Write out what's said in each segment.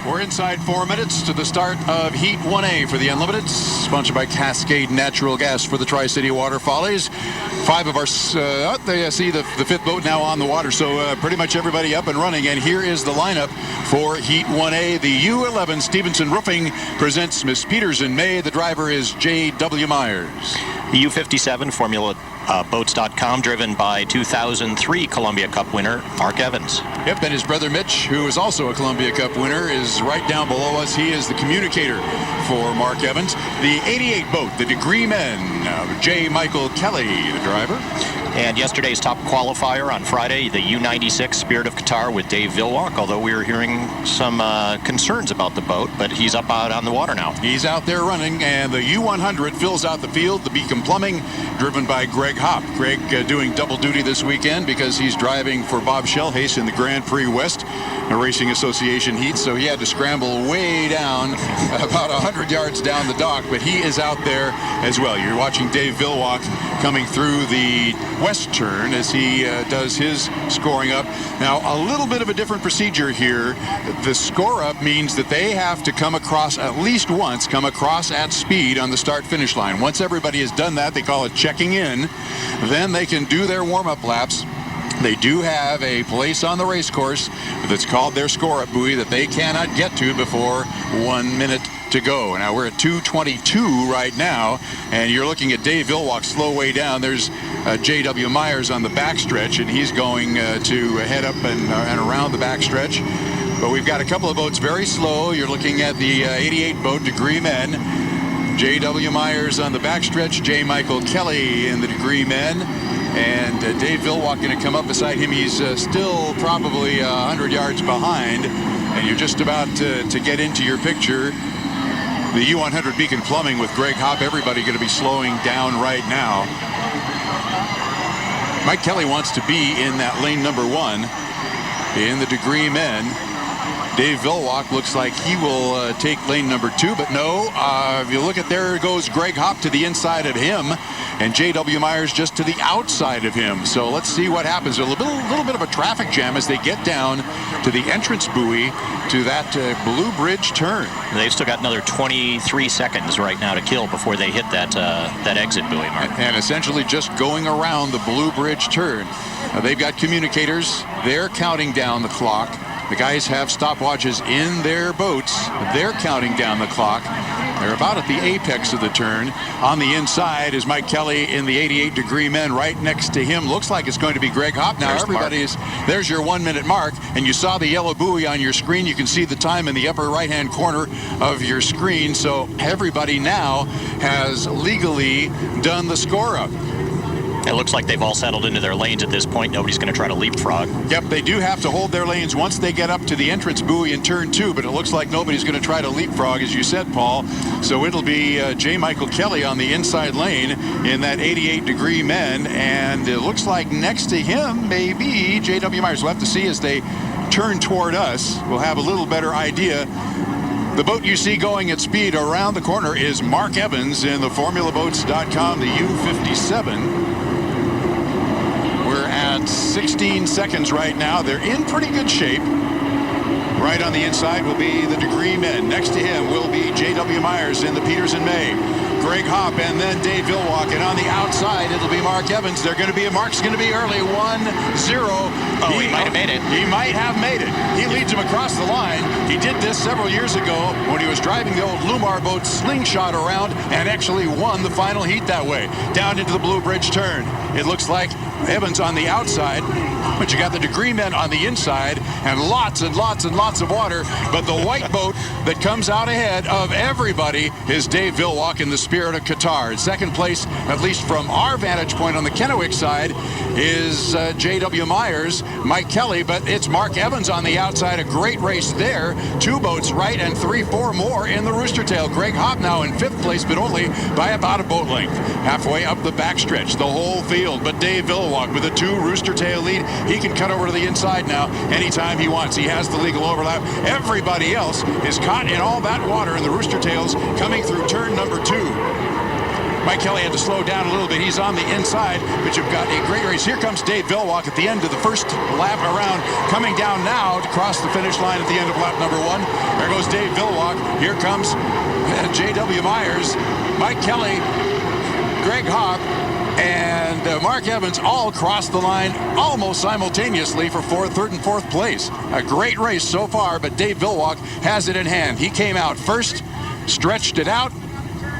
We're inside 4 minutes to the start of Heat 1A for the Unlimited, sponsored by Cascade Natural Gas for the Tri-City Water Follies. 5 of our, they see the 5th boat now on the water, so pretty much everybody up and running. And here is the lineup for Heat 1A. The U11 Stevenson Roofing presents Miss Peters in May. The driver is J.W. Myers. The U57 Formula Boats.com, driven by 2003 Columbia Cup winner Mark Evans. Yep, and his brother Mitch, who is also a Columbia Cup winner, is right down below us. He is the communicator for Mark Evans. The 88 boat, the Degree Men, J. Michael Kelly, the driver. And yesterday's top qualifier on Friday, the U96 Spirit of Qatar with Dave Villwock, although we were hearing some concerns about the boat, but he's up out on the water now. He's out there running, and the U100 fills out the field. The Beacon Plumbing, driven by Greg Hopp. Greg doing double duty this weekend because he's driving for Bob Schellhace in the Grand Prix West Racing Association heat, so he had to scramble way down, about 100 yards down the dock, but he is out there as well. You're watching Dave Villwock coming through the west turn as he does his scoring up. Now, a little bit of a different procedure here. The score up means that they have to come across at least once, come across at speed on the start-finish line. Once everybody has done that, they call it checking in. Then they can do their warm-up laps. They do have a place on the race course that's called their score-up buoy that they cannot get to before 1 minute to go. Now we're at 2:22 right now, and you're looking at Dave Villwock slow way down. There's J.W. Myers on the backstretch, and he's going to head up and around the backstretch. But we've got a couple of boats very slow. You're looking at the 88 boat, Degree Men. J.W. Myers on the backstretch, J. Michael Kelly in the Degree Men. And Dave Villwock going to come up beside him. He's still probably 100 yards behind, and you're just about to get into your picture. The U100 Beacon Plumbing with Greg Hopp, everybody going to be slowing down right now. Mike Kelly wants to be in that lane number 1 in the Degree Men. Dave Villwock looks like he will take lane number 2, but no, if you look at, there goes Greg Hopp to the inside of him, and J.W. Myers just to the outside of him. So let's see what happens. A little bit of a traffic jam as they get down to the entrance buoy to that Blue Bridge turn. They've still got another 23 seconds right now to kill before they hit that exit buoy, Mark. And essentially just going around the Blue Bridge turn. They've got communicators. They're counting down the clock. The guys have stopwatches in their boats. They're counting down the clock. They're about at the apex of the turn. On the inside is Mike Kelly in the 88 Degree Men. Right next to him looks like it's going to be Greg Hopp. Now there's your 1 minute mark, and you saw the yellow buoy on your screen. You can see the time in the upper right hand corner of your screen. So everybody now has legally done the score up. It looks like they've all settled into their lanes at this point. Nobody's going to try to leapfrog. Yep, they do have to hold their lanes once they get up to the entrance buoy in turn 2, but it looks like nobody's going to try to leapfrog, as you said, Paul. So it'll be J. Michael Kelly on the inside lane in that 88 Degree Men, and it looks like next to him may be J.W. Myers. We'll have to see as they turn toward us. We'll have a little better idea. The boat you see going at speed around the corner is Mark Evans in the FormulaBoats.com, the U57. We're at 16 seconds right now. They're in pretty good shape. Right on the inside will be the Degree Men. Next to him will be J.W. Myers in the Peters in May. Greg Hopp, and then Dave Villwock. And on the outside, it'll be Mark Evans. Mark's going to be early, 1-0. Oh, he might have made it. He might have made it. He leads him across the line. He did this several years ago when he was driving the old Lumar boat slingshot around and actually won the final heat that way. Down into the Blue Bridge turn. It looks like Evans on the outside, but you got the Degree Men on the inside, and lots and lots and lots of water. But the white boat that comes out ahead of everybody is Dave Villwock in the Spirit of Qatar. In second place, at least from our vantage point on the Kennewick side, is J.W. Myers, Mike Kelly, but it's Mark Evans on the outside. A great race there. 2 boats right and 3-4 more in the Rooster Tail. Greg Hopp now in 5th place, but only by about a boat length. Halfway up the backstretch, the whole field. But Dave Villwock with a 2 Rooster Tail lead. He can cut over to the inside now anytime he wants. He has the legal overlap. Everybody else is caught in all that water in the Rooster Tails coming through turn number 2. Mike Kelly had to slow down a little bit. He's on the inside, but you've got a great race. Here comes Dave Villwock at the end of the first lap around, coming down now to cross the finish line at the end of lap number 1. There goes Dave Villwock. Here comes J.W. Myers, Mike Kelly, Greg Hopp, and Mark Evans all crossed the line almost simultaneously for third and fourth place. A great race so far, but Dave Villwock has it in hand. He came out first, stretched it out,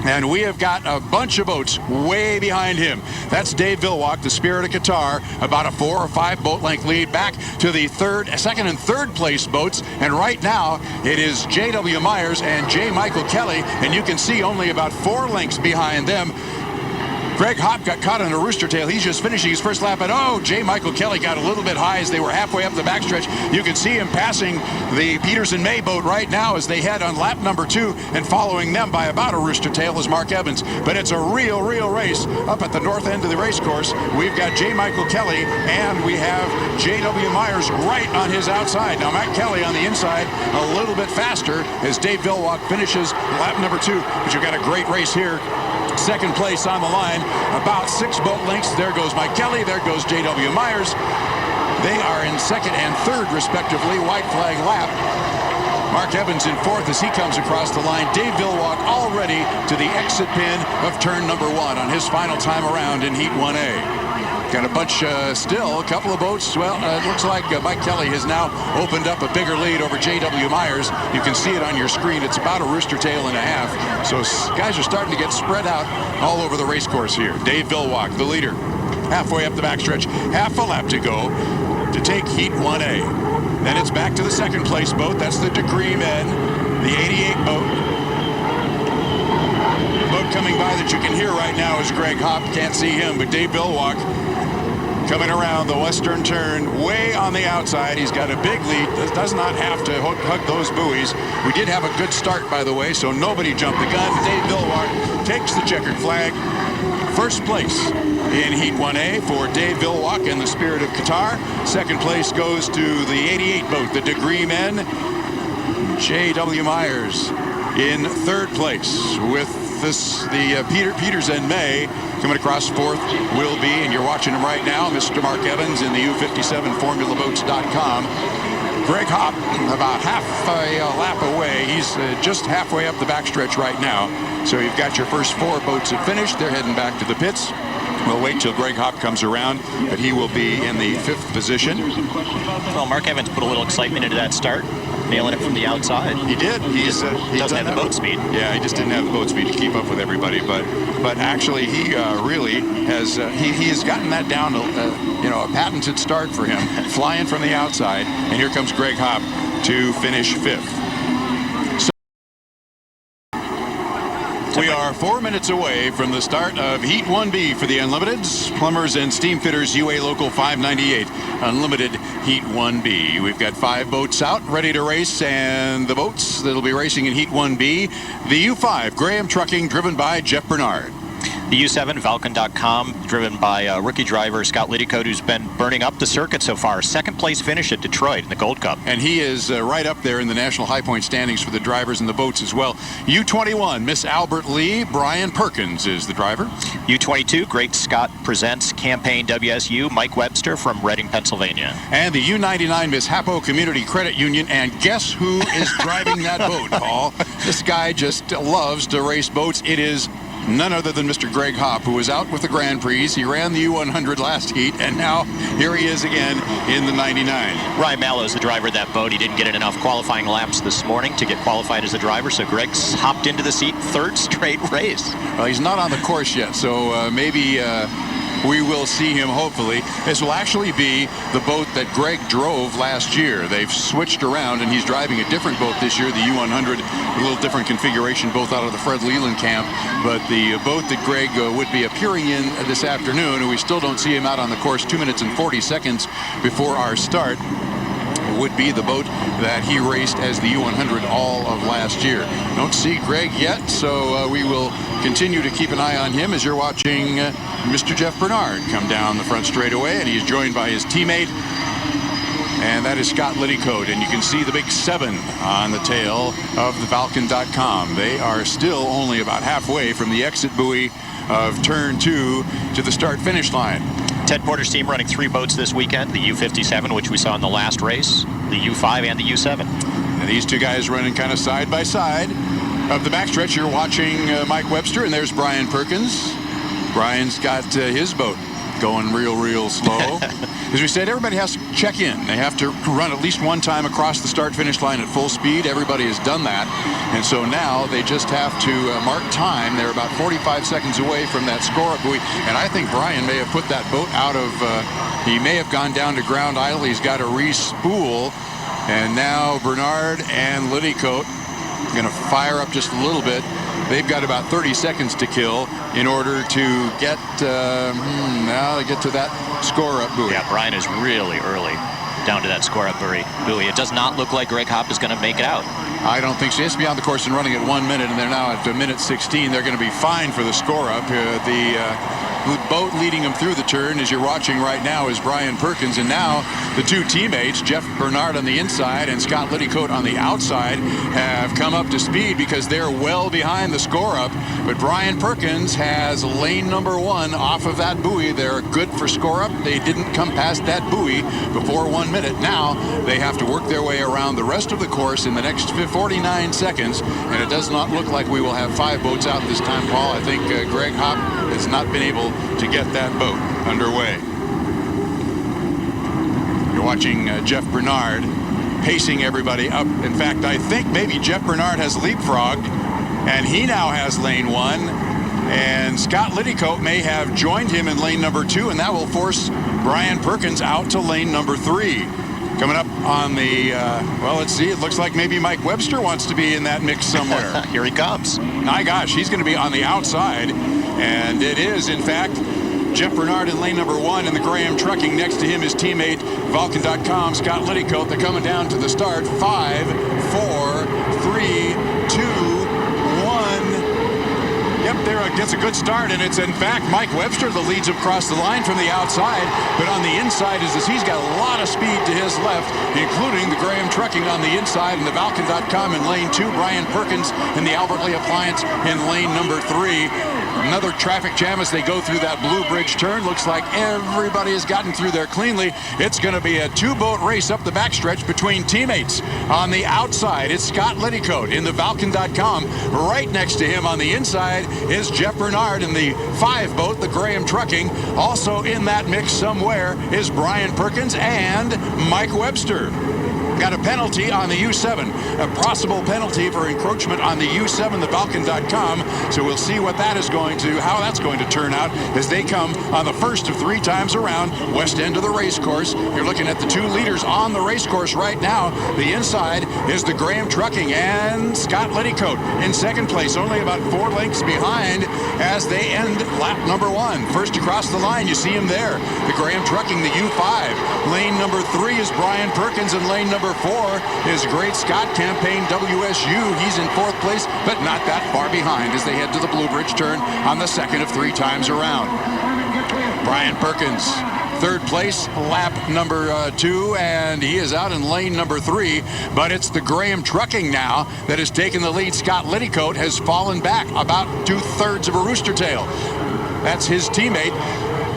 and we have got a bunch of boats way behind him. That's Dave Villwock, the Spirit of Qatar, about a 4 or 5 boat length lead back to the second and third place boats. And right now it is J.W. Myers and J. Michael Kelly, and you can see only about 4 lengths behind them. Greg Hopp got caught on a rooster tail. He's just finishing his first lap, and J. Michael Kelly got a little bit high as they were halfway up the backstretch. You can see him passing the Peterson-May boat right now as they head on lap number 2, and following them by about a rooster tail is Mark Evans. But it's a real race up at the north end of the race course. We've got J. Michael Kelly, and we have J.W. Myers right on his outside. Now, Matt Kelly on the inside a little bit faster as Dave Villwock finishes lap number 2. But you've got a great race here. Second place on the line, about 6 boat lengths. There goes Mike Kelly. There goes J.W. Myers. They are in second and third, respectively. White flag lap. Mark Evans in fourth as he comes across the line. Dave Villwock already to the exit pin of turn number 1 on his final time around in Heat 1A. Got a bunch still, a couple of boats. Well, it looks like Mike Kelly has now opened up a bigger lead over J.W. Myers. You can see it on your screen. It's about a rooster tail and a half. So guys are starting to get spread out all over the race course here. Dave Villwock, the leader, halfway up the backstretch. Half a lap to go to take Heat 1A. Then it's back to the second place boat. That's the Degree Men, the 88 boat. Boat coming by that you can hear right now is Greg Hopp. Can't see him, but Dave Villwock coming around the western turn way on the outside. He's got a big lead. Does not have to hug those buoys. We did have a good start, by the way, so nobody jumped the gun. Dave Villwock takes the checkered flag. First place in Heat 1A for Dave Villwock and the Spirit of Qatar. Second place goes to the 88 boat, the Degree Men. J.W. Myers in third place with the Peterson-May. Coming across fourth will be, and you're watching him right now, Mr. Mark Evans in the U57 FormulaBoats.com. Greg Hopp about half a lap away. He's just halfway up the backstretch right now. So you've got your first 4 boats have finished. They're heading back to the pits. We'll wait till Greg Hopp comes around, but he will be in the 5th position. Well, Mark Evans put a little excitement into that start, nailing it from the outside. He did. He doesn't have the boat speed. Yeah, he just didn't have the boat speed to keep up with everybody. But actually, he really has. He has gotten that down to a patented start for him, flying from the outside. And here comes Greg Hopp to finish 5th. We are 4 minutes away from the start of Heat 1B for the Unlimiteds, Plumbers and Steam Fitters UA Local 598 Unlimited Heat 1B. We've got 5 boats out ready to race, and the boats that'll be racing in Heat 1B, the U5 Graham Trucking, driven by Jeff Bernard. The U7 Falcon.com, driven by rookie driver Scott Liddycote, who's been burning up the circuit so far. Second place finish at Detroit in the Gold Cup. And he is right up there in the National High Point standings for the drivers and the boats as well. U21, Miss Albert Lee, Brian Perkins is the driver. U22, Great Scott Presents Campaign WSU, Mike Webster from Reading, Pennsylvania. And the U99, Miss Hapo Community Credit Union. And guess who is driving that boat, Paul? This guy just loves to race boats. It is none other than Mr. Greg Hopp, who was out with the Grand Prix. He ran the U100 last heat, and now here he is again in the 99. Ryan Mallow is the driver of that boat. He didn't get in enough qualifying laps this morning to get qualified as a driver, so Greg's hopped into the seat, 3rd straight race. Well, he's not on the course yet, so maybe we will see him, hopefully. This will actually be the boat that Greg drove last year. They've switched around, and he's driving a different boat this year, the U100, a little different configuration, both out of the Fred Leland camp. But the boat that Greg would be appearing in this afternoon, and we still don't see him out on the course 2 minutes and 40 seconds before our start, would be the boat that he raced as the U100 all of last year. Don't see Greg yet, so we will continue to keep an eye on him as you're watching Mr. Jeff Bernard come down the front straightaway, and he's joined by his teammate, and that is Scott Liddycote. And you can see the big 7 on the tail of the Falcon.com. They are still only about halfway from the exit buoy of turn 2 to the start-finish line. Ted Porter's team running 3 boats this weekend, the U57, which we saw in the last race, the U5 and the U7. And these two guys running kind of side by side. Up the backstretch, you're watching Mike Webster, and there's Brian Perkins. Brian's got his boat going real slow. As we said, everybody has to check in. They have to run at least one time across the start-finish line at full speed. Everybody has done that. And so now they just have to mark time. They're about 45 seconds away from that score-up buoy. And I think Brian may have put that boat out of, he may have gone down to ground idle. He's got to re-spool. And now Bernard and Liddycoat going to fire up just a little bit. They've got about 30 seconds to kill in order to get now they get to that score-up buoy. Yeah, Brian is really early down to that score-up buoy. It does not look like Greg Hopp is going to make it out. I don't think so. He has to be on the course and running at 1 minute, and they're now at minute 16. They're going to be fine for the score-up. The boat leading him through the turn, as you're watching right now, is Brian Perkins. And now the two teammates, Jeff Bernard on the inside and Scott Liddycoat on the outside, have come up to speed because they're well behind the score-up. But Brian Perkins has lane number 1 off of that buoy. They're good for score-up. They didn't come past that buoy before 1 minute. Now they have to work their way around the rest of the course in the next 49 seconds. And it does not look like we will have 5 boats out this time, Paul. I think Greg Hopp has not been able to get that boat underway. You're watching Jeff Bernard pacing everybody up. In fact, I think maybe Jeff Bernard has leapfrogged, and he now has lane 1. And Scott Liddycoat may have joined him in lane number 2, and that will force Brian Perkins out to lane number 3. Coming up on the, well, let's see. It looks like maybe Mike Webster wants to be in that mix somewhere. Here he comes. My gosh, he's going to be on the outside. And it is, in fact, Jeff Bernard in lane number 1, and the Graham Trucking next to him, his teammate, Vulcan.com, Scott Liddycoat. They're coming down to the start. 5, 4, 3, 2, 1. Yep, there gets a good start, and it's in fact Mike Webster that leads him across the line from the outside. But on the inside is as he's got a lot of speed to his left, including the Graham Trucking on the inside and the Vulcan.com in lane 2. Brian Perkins and the Albert Lee Appliance in lane number 3. Another traffic jam as they go through that Blue Bridge turn. Looks like everybody has gotten through there cleanly. It's going to be a 2-boat race up the backstretch between teammates. On the outside, it's Scott Liddycoat in the Vulcan.com. Right next to him on the inside is Jeff Bernard in the 5-boat, the Graham Trucking. Also in that mix somewhere is Brian Perkins and Mike Webster. Got a penalty on the U7, a possible penalty for encroachment on the U7, the Vulcan.com. So we'll see what that is going to, how that's going to turn out as they come on the first of 3 times around west end of the race course. You're looking at the 2 leaders on the race course right now. The inside is the Graham Trucking and Scott Liddycoat in second place, only about 4 lengths behind as they end lap number 1. First across the line, you see him there. The Graham Trucking, the U5. Lane number 3 is Brian Perkins, and lane number 4 is Great Scott Campaign WSU. He's in 4th place, but not that far behind as they head to the Blue Bridge turn on the second of 3 times around. Brian Perkins, 3rd place, lap number 2, and he is out in lane number 3. But it's the Graham Trucking now that has taken the lead. Scott Liddycoat has fallen back about 2/3 of a rooster tail. That's his teammate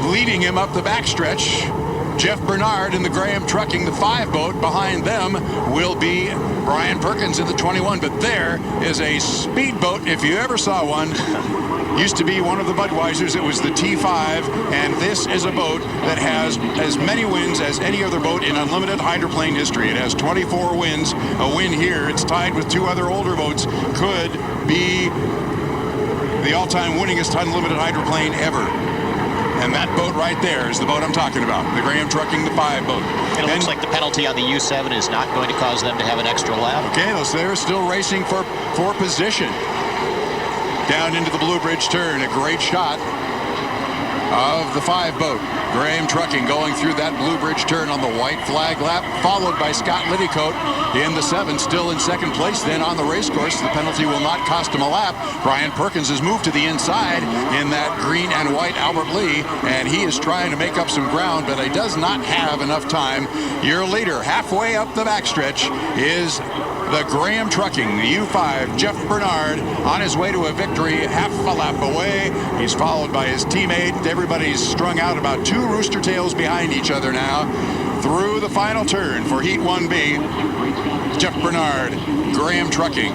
leading him up the backstretch. Jeff Bernard in the Graham Trucking, the 5-boat. Behind them will be Brian Perkins in the 21. But there is a speedboat, if you ever saw one. Used to be one of the Budweisers. It was the T5, and this is a boat that has as many wins as any other boat in unlimited hydroplane history. It has 24 wins. A win here. It's tied with 2 other older boats. Could be the all-time winningest unlimited hydroplane ever. And that boat right there is the boat I'm talking about, the Graham Trucking, the 5-boat. It looks like the penalty on the U7 is not going to cause them to have an extra lap. Okay, they're still racing for position. Down into the Blue Bridge turn, a great shot of the 5-boat. Graham Trucking going through that Blue Bridge turn on the white flag lap, followed by Scott Liddycoat in the 7, still in second place. Then on the race course, the penalty will not cost him a lap. Brian Perkins has moved to the inside in that green and white Albert Lee, and he is trying to make up some ground, but he does not have enough time. Your leader, halfway up the backstretch, is the Graham Trucking, the U5, Jeff Bernard, on his way to a victory, half a lap away. He's followed by his teammate. Everybody's strung out about 2 rooster tails behind each other now. Through the final turn for Heat 1B, Jeff Bernard, Graham Trucking.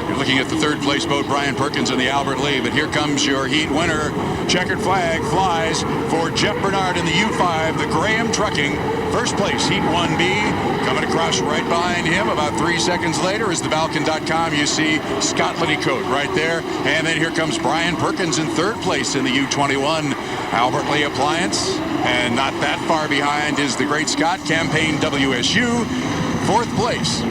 You're looking at the 3rd place boat, Brian Perkins and the Albert Lee, but here comes your heat winner. Checkered flag flies for Jeff Bernard in the U5, the Graham Trucking. 1st place, Heat 1B. Coming across right behind him about 3 seconds later is the Valken.com. You see Scott Liddycoat right there. And then here comes Brian Perkins in 3rd place in the U21 Albert Lee Appliance. And not that far behind is the great Scott, Campaign WSU, 4th place.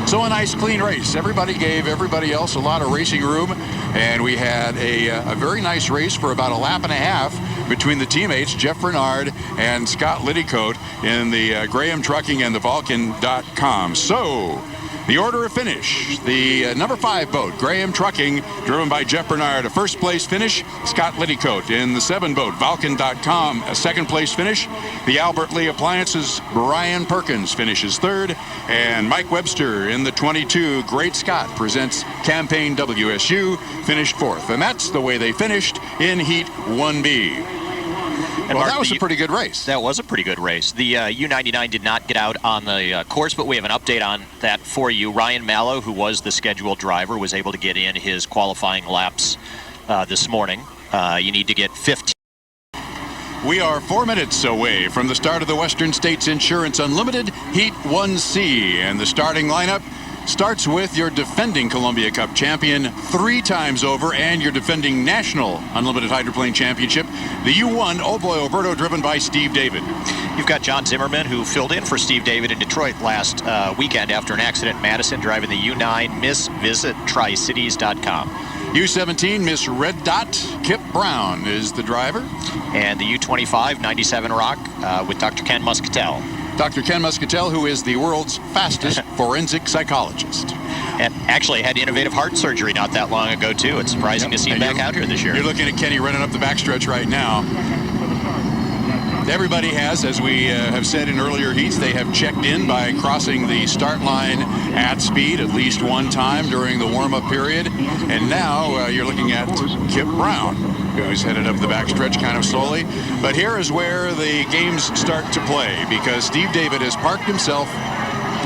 So a nice clean race. Everybody gave everybody else a lot of racing room, and we had a very nice race for about a lap and a half between the teammates, Jeff Bernard and Scott Liddycoat, in the Graham Trucking and the Valken.com. So the order of finish, the number 5 boat, Graham Trucking, driven by Jeff Bernard, a 1st place finish. Scott Liddycoat in the 7 boat, Valken.com, a 2nd place finish. The Albert Lee Appliances, Brian Perkins finishes 3rd. And Mike Webster in the 22, Great Scott presents Campaign WSU, finished 4th. And that's the way they finished in Heat 1B. And well, Mark, that was a pretty good race. That was a pretty good race. The U99 did not get out on the course, but we have an update on that for you. Ryan Mallow, who was the scheduled driver, was able to get in his qualifying laps this morning. You need to get 15. We are 4 minutes away from the start of the Western States Insurance Unlimited Heat 1C, and the starting lineup starts with your defending Columbia Cup champion 3 times over and your defending national Unlimited Hydroplane Championship, the U1 Oh Boy Alberto, driven by Steve David. You've got John Zimmerman, who filled in for Steve David in Detroit last weekend after an accident in Madison, driving the U9. Miss, visit tricities.com. U17, Miss Red Dot, Kip Brown is the driver. And the U25, 97 Rock, with Dr. Ken Muscatel. Dr. Ken Muscatel, who is the world's fastest forensic psychologist. And actually had innovative heart surgery not that long ago, too. It's surprising to see him back out here this year. You're looking at Kenny running up the backstretch right now. Everybody has, as we have said in earlier heats, they have checked in by crossing the start line at speed at least one time during the warm-up period. And now you're looking at Kip Brown, who's headed up the backstretch kind of slowly. But here is where the games start to play, because Steve David has parked himself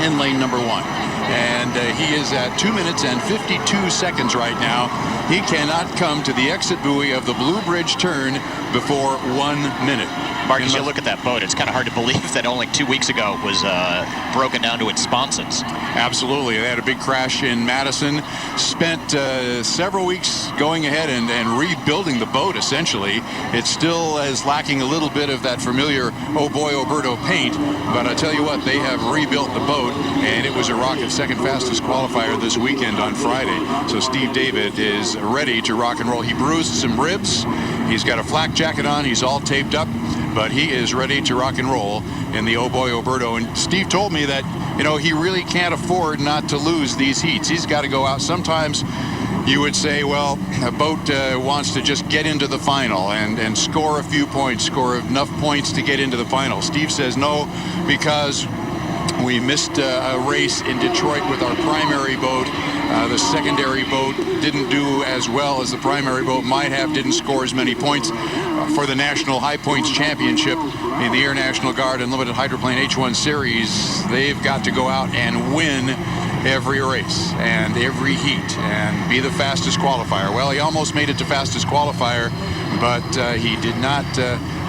in lane number 1. And he is at 2 minutes and 52 seconds right now. He cannot come to the exit buoy of the Blue Bridge turn before 1 minute. Mark, as you look at that boat, it's kind of hard to believe that only 2 weeks ago it was broken down to its sponsons. Absolutely. They had a big crash in Madison. Spent several weeks going ahead and rebuilding the boat, essentially. It still is lacking a little bit of that familiar Oh Boy Alberto paint, but I tell you what, they have rebuilt the boat, and it was a rocket second fastest qualifier this weekend on Friday. So Steve David is ready to rock and roll. He bruised some ribs. He's got a flak jacket on. He's all taped up, but he is ready to rock and roll in the Oh Boy Alberto. And Steve told me that, you know, he really can't afford not to lose these heats. He's got to go out. Sometimes you would say, well, a boat wants to just get into the final and score a few points, score enough points to get into the final. Steve says no, because we missed a race in Detroit with our primary boat. The secondary boat didn't do as well as the primary boat might have, didn't score as many points for the National High Points Championship in the Air National Guard Unlimited Hydroplane H1 Series. They've got to go out and win every race and every heat and be the fastest qualifier. Well, he almost made it to fastest qualifier, but he did not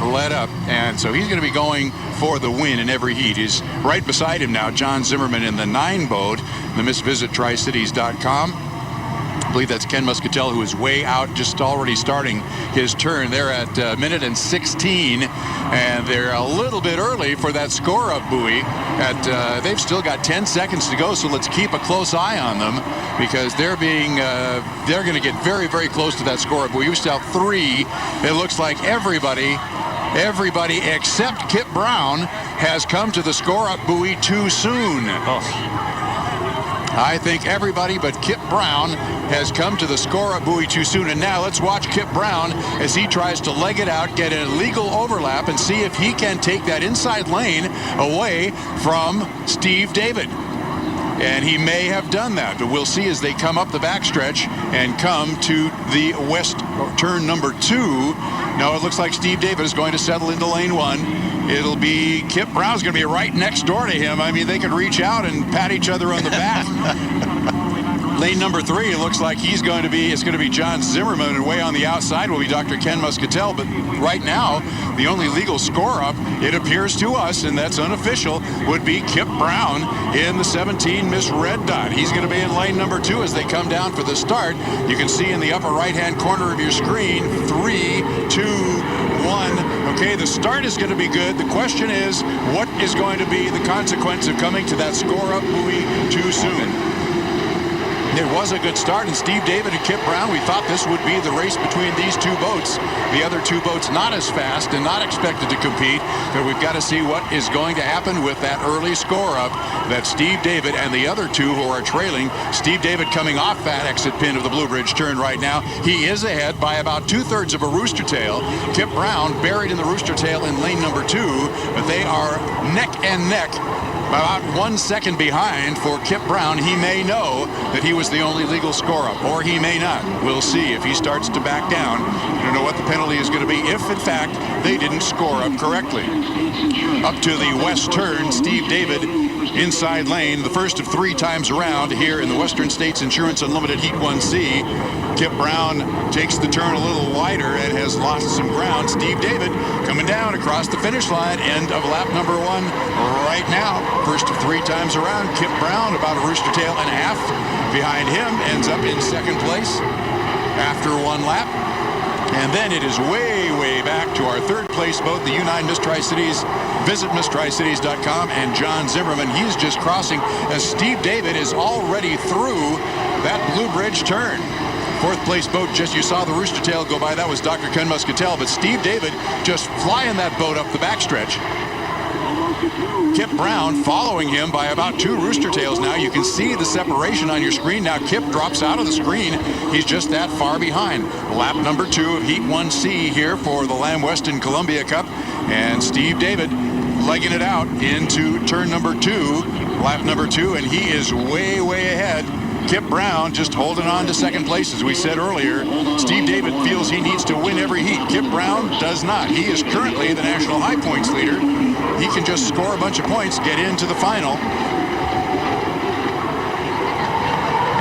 let up, and so he's going to be going for the win in every heat. He's right beside him now, John Zimmerman in the 9 boat, the Miss Visit Tricities.com. I believe that's Ken Muscatel, who is way out, just already starting his turn. They're at a minute and 16, and they're a little bit early for that score-up buoy. They've still got 10 seconds to go, so let's keep a close eye on them, because they're going to get very, very close to that score-up buoy. We still have 3. It looks like everybody except Kip Brown has come to the score-up buoy too soon. I think everybody but Kip Brown has come to the score-up buoy too soon. And now let's watch Kip Brown as he tries to leg it out, get an illegal overlap, and see if he can take that inside lane away from Steve David. and he may have done that, but we'll see as they come up the backstretch and come to the west turn number 2. Now it looks like Steve David is going to settle into lane 1. It'll be Kip Brown's going to be right next door to him. I mean, they could reach out and pat each other on the back. Lane number 3, it looks like it's going to be John Zimmerman, and way on the outside will be Dr. Ken Muscatel. But right now, the only legal score-up, it appears to us, and that's unofficial, would be Kip Brown in the 17 Miss Red Dot. He's going to be in lane number 2 as they come down for the start. You can see in the upper right-hand corner of your screen, 3, 2, 1. Okay, the start is going to be good. The question is, what is going to be the consequence of coming to that score-up buoy too soon? It was a good start, and Steve David and Kip Brown, we thought this would be the race between these two boats. The other two boats not as fast and not expected to compete, but we've got to see what is going to happen with that early score-up that Steve David and the other two who are trailing. Steve David coming off that exit pin of the Blue Bridge turn right now. He is ahead by about 2/3 of a rooster tail. Kip Brown buried in the rooster tail in lane number 2, but they are neck and neck. About 1 second behind for Kip Brown. He may know that he was the only legal score-up, or he may not. We'll see if he starts to back down. I don't know what the penalty is going to be if, in fact, they didn't score up correctly. Up to the west turn, Steve David inside lane, the first of 3 times around here in the Western States Insurance Unlimited Heat 1C. Kip Brown takes the turn a little wider and has lost some ground. Steve David coming down across the finish line, end of lap number 1 right now. First of 3 times around. Kip Brown about a rooster tail and a half behind him, ends up in second place after 1 lap. And then it is way, way back to our 3rd place boat, the U9 Miss Tri-Cities. Visit MissTriCities.com, and John Zimmerman, he's just crossing as Steve David is already through that Blue Bridge turn. 4th place boat, just you saw the rooster tail go by, that was Dr. Ken Muscatel, but Steve David just flying that boat up the backstretch. Kip Brown following him by about 2 rooster tails now. You can see the separation on your screen. Now Kip drops out of the screen. He's just that far behind. Lap number 2 of Heat 1C here for the Lamb Weston Columbia Cup. And Steve David legging it out into turn number 2, lap number 2, and he is way, way ahead. Kip Brown just holding on to second place, as we said earlier. Steve David feels he needs to win every heat. Kip Brown does not. He is currently the national high points leader. He can just score a bunch of points, get into the final.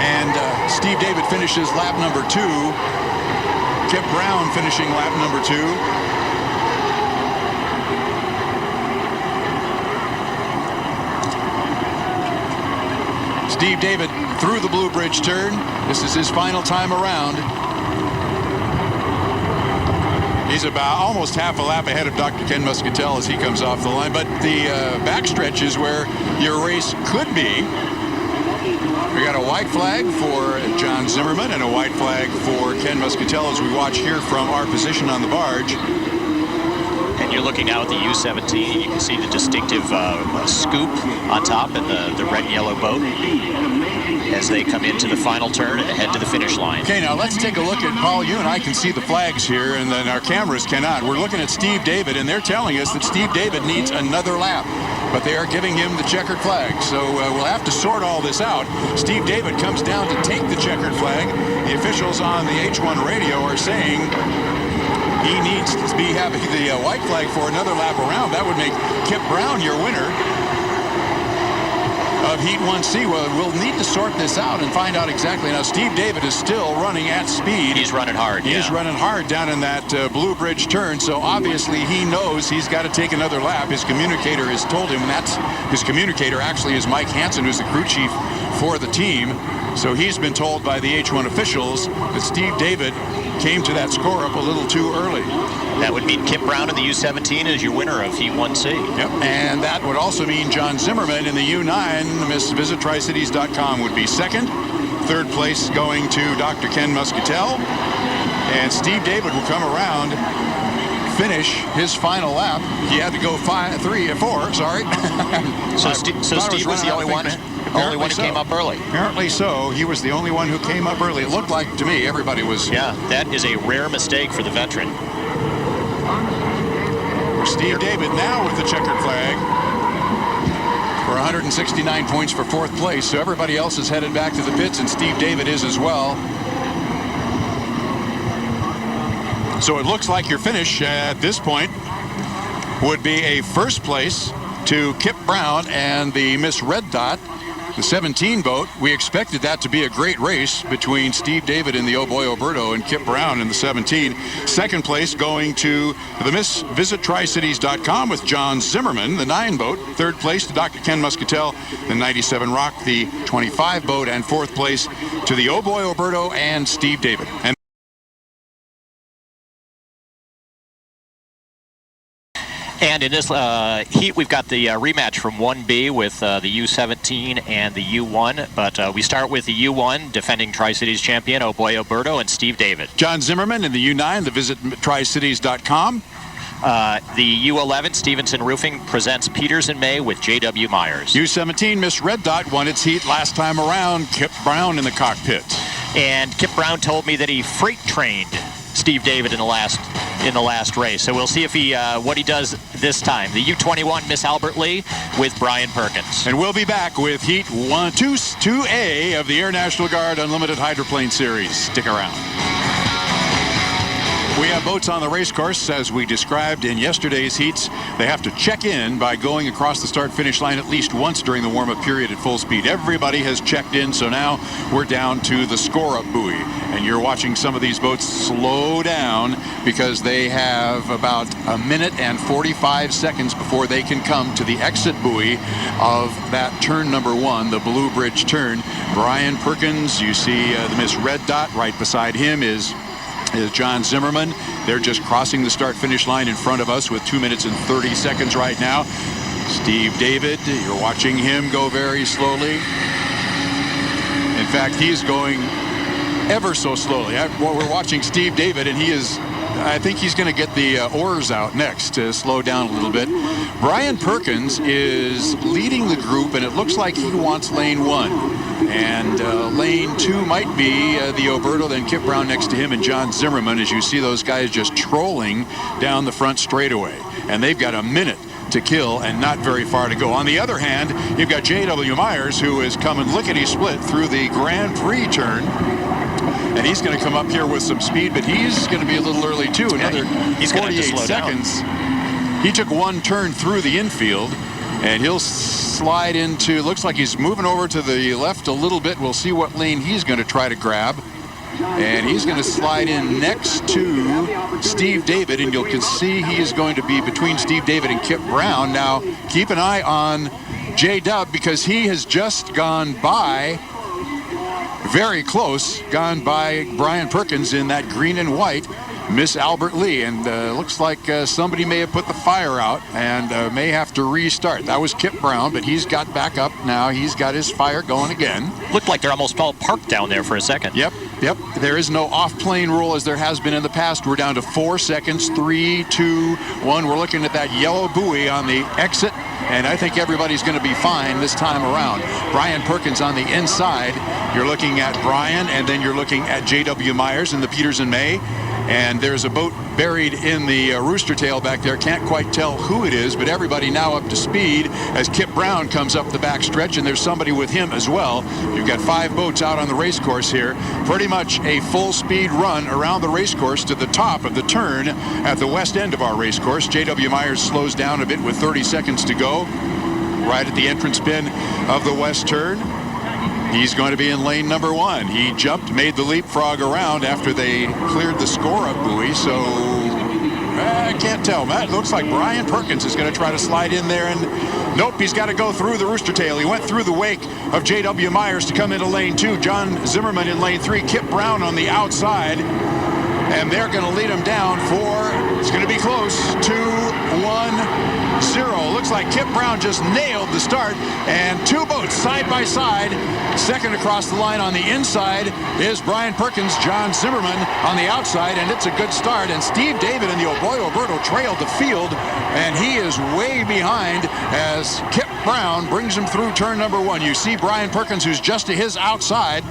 And Steve David finishes lap number 2. Kip Brown finishing lap number 2. Steve David through the Blue Bridge turn. This is his final time around. He's about almost half a lap ahead of Dr. Ken Muscatel as he comes off the line. But the backstretch is where your race could be. We got a white flag for John Zimmerman and a white flag for Ken Muscatel as we watch here from our position on the barge. And you're looking out at the U-17. You can see the distinctive scoop on top and the red and yellow boat as they come into the final turn and head to the finish line. Okay, now let's take a look at Paul. You and I can see the flags here, and then our cameras cannot. We're looking at Steve David, and they're telling us that Steve David needs another lap, but they are giving him the checkered flag. So we'll have to sort all this out. Steve David comes down to take the checkered flag. The officials on the H1 radio are saying he needs to be having the white flag for another lap around. That would make Kip Brown your winner of Heat 1C. Well, we'll need to sort this out and find out exactly. Now, Steve David is still running at speed. He's running hard. He's running hard down in that Blue Bridge turn, so obviously he knows he's got to take another lap. His communicator has told him, and that's his communicator actually is Mike Hansen, who's the crew chief for the team. So he's been told by the H1 officials that Steve David came to that score up a little too early. That would mean Kip Brown in the U-17 is your winner of Heat 1C. Yep, and that would also mean John Zimmerman in the U9. Miss Visit TriCities.com would be second. 3rd place going to Dr. Ken Muscatel. And Steve David will come around, finish his final lap. He had to go 4, sorry. So Steve was the only one who came up early. Apparently so. He was the only one who came up early. It looked like to me everybody was. Yeah, that is a rare mistake for the veteran. Steve David now with the checkered flag. for 169 points for 4th place. So everybody else is headed back to the pits, and Steve David is as well. So it looks like your finish at this point would be a first place to Kip Brown and the Miss Red Dot, the 17 boat. We expected that to be a great race between Steve David in the Oh Boy Oberto and Kip Brown in the 17. Second place going to the Miss Visit TriCities.com with John Zimmerman, the 9 boat. Third place to Dr. Ken Muscatel, the 97 Rock, the 25 boat. And fourth place to the Oh Boy Oberto and Steve David. And in this heat, we've got the rematch from 1B with the U17 and the U1. But we start with the U1, defending Tri-Cities champion, Oh Boy Oberto, and Steve David. John Zimmerman in the U9, the Visit TriCities.com. The U11, Stevenson Roofing, presents Peters and May with J.W. Myers. U17, Miss Red Dot won its heat last time around. Kip Brown in the cockpit. And Kip Brown told me that he freight trained Steve David in the last race. So we'll see if he what he does this time. The U21, Miss Albert Lee with Brian Perkins. And we'll be back with Heat 2A of the Air National Guard Unlimited Hydroplane Series. Stick around. We have boats on the race course, as we described in yesterday's heats. They have to check in by going across the start-finish line at least once during the warm-up period at full speed. Everybody has checked in, so now we're down to the score-up buoy. And you're watching some of these boats slow down because they have about a minute and 45 seconds before they can come to the exit buoy of that turn number 1, the Blue Bridge turn. Brian Perkins, you see the Miss Red Dot. Right beside him is John Zimmerman. They're just crossing the start-finish line in front of us with 2 minutes and 30 seconds right now. Steve David, you're watching him go very slowly. In fact, he's going ever so slowly. We're watching Steve David, and I think he's going to get the oars out next to slow down a little bit. Brian Perkins is leading the group, and it looks like he wants lane 1. And lane 2 might be the Oberto, then Kip Brown next to him, and John Zimmerman, as you see those guys just trolling down the front straightaway. And they've got a minute to kill and not very far to go. On the other hand, you've got J.W. Myers, who is coming lickety-split through the Grand Prix turn. And he's going to come up here with some speed, but he's going to be a little early too. Another 48 seconds. He took one turn through the infield, and he'll slide into, looks like he's moving over to the left a little bit. We'll see what lane he's going to try to grab. And he's going to slide in next to Steve David, and you can see he is going to be between Steve David and Kip Brown. Now, keep an eye on J-Dub, because he has just gone by, very close, gone by Brian Perkins in that green and white Miss Albert Lee, and looks like somebody may have put the fire out and may have to restart. That was Kip Brown, but he's got back up now. He's got his fire going again. Looked like they're almost all parked down there for a second. Yep. There is no off-plane rule as there has been in the past. We're down to 4 seconds. 3, 2, 1. We're looking at that yellow buoy on the exit, and I think everybody's going to be fine this time around. Brian Perkins on the inside. You're looking at Brian, and then you're looking at J.W. Myers in the Peters and May. And there's a boat buried in the rooster tail back there. Can't quite tell who it is, but everybody now up to speed as Kip Brown comes up the back stretch, and there's somebody with him as well. You've got 5 boats out on the race course here. Pretty much a full speed run around the race course to the top of the turn at the west end of our race course. J.W. Myers slows down a bit with 30 seconds to go right at the entrance pin of the west turn. He's going to be in lane number 1. He jumped, made the leapfrog around after they cleared the score-up buoy, so I can't tell. Matt, it looks like Brian Perkins is going to try to slide in there, and nope, he's got to go through the rooster tail. He went through the wake of J.W. Myers to come into lane 2. John Zimmerman in lane 3, Kip Brown on the outside, and they're going to lead him down for, it's going to be close, 2, 1, 0. Looks like Kip Brown just nailed the start, and 2 boats side by side. Second across the line on the inside is Brian Perkins, John Zimmerman on the outside, and it's a good start. And Steve David and the Oh Boy Oberto trailed the field, and he is way behind as Kip Brown brings him through turn number 1. You see Brian Perkins, who's just to his outside.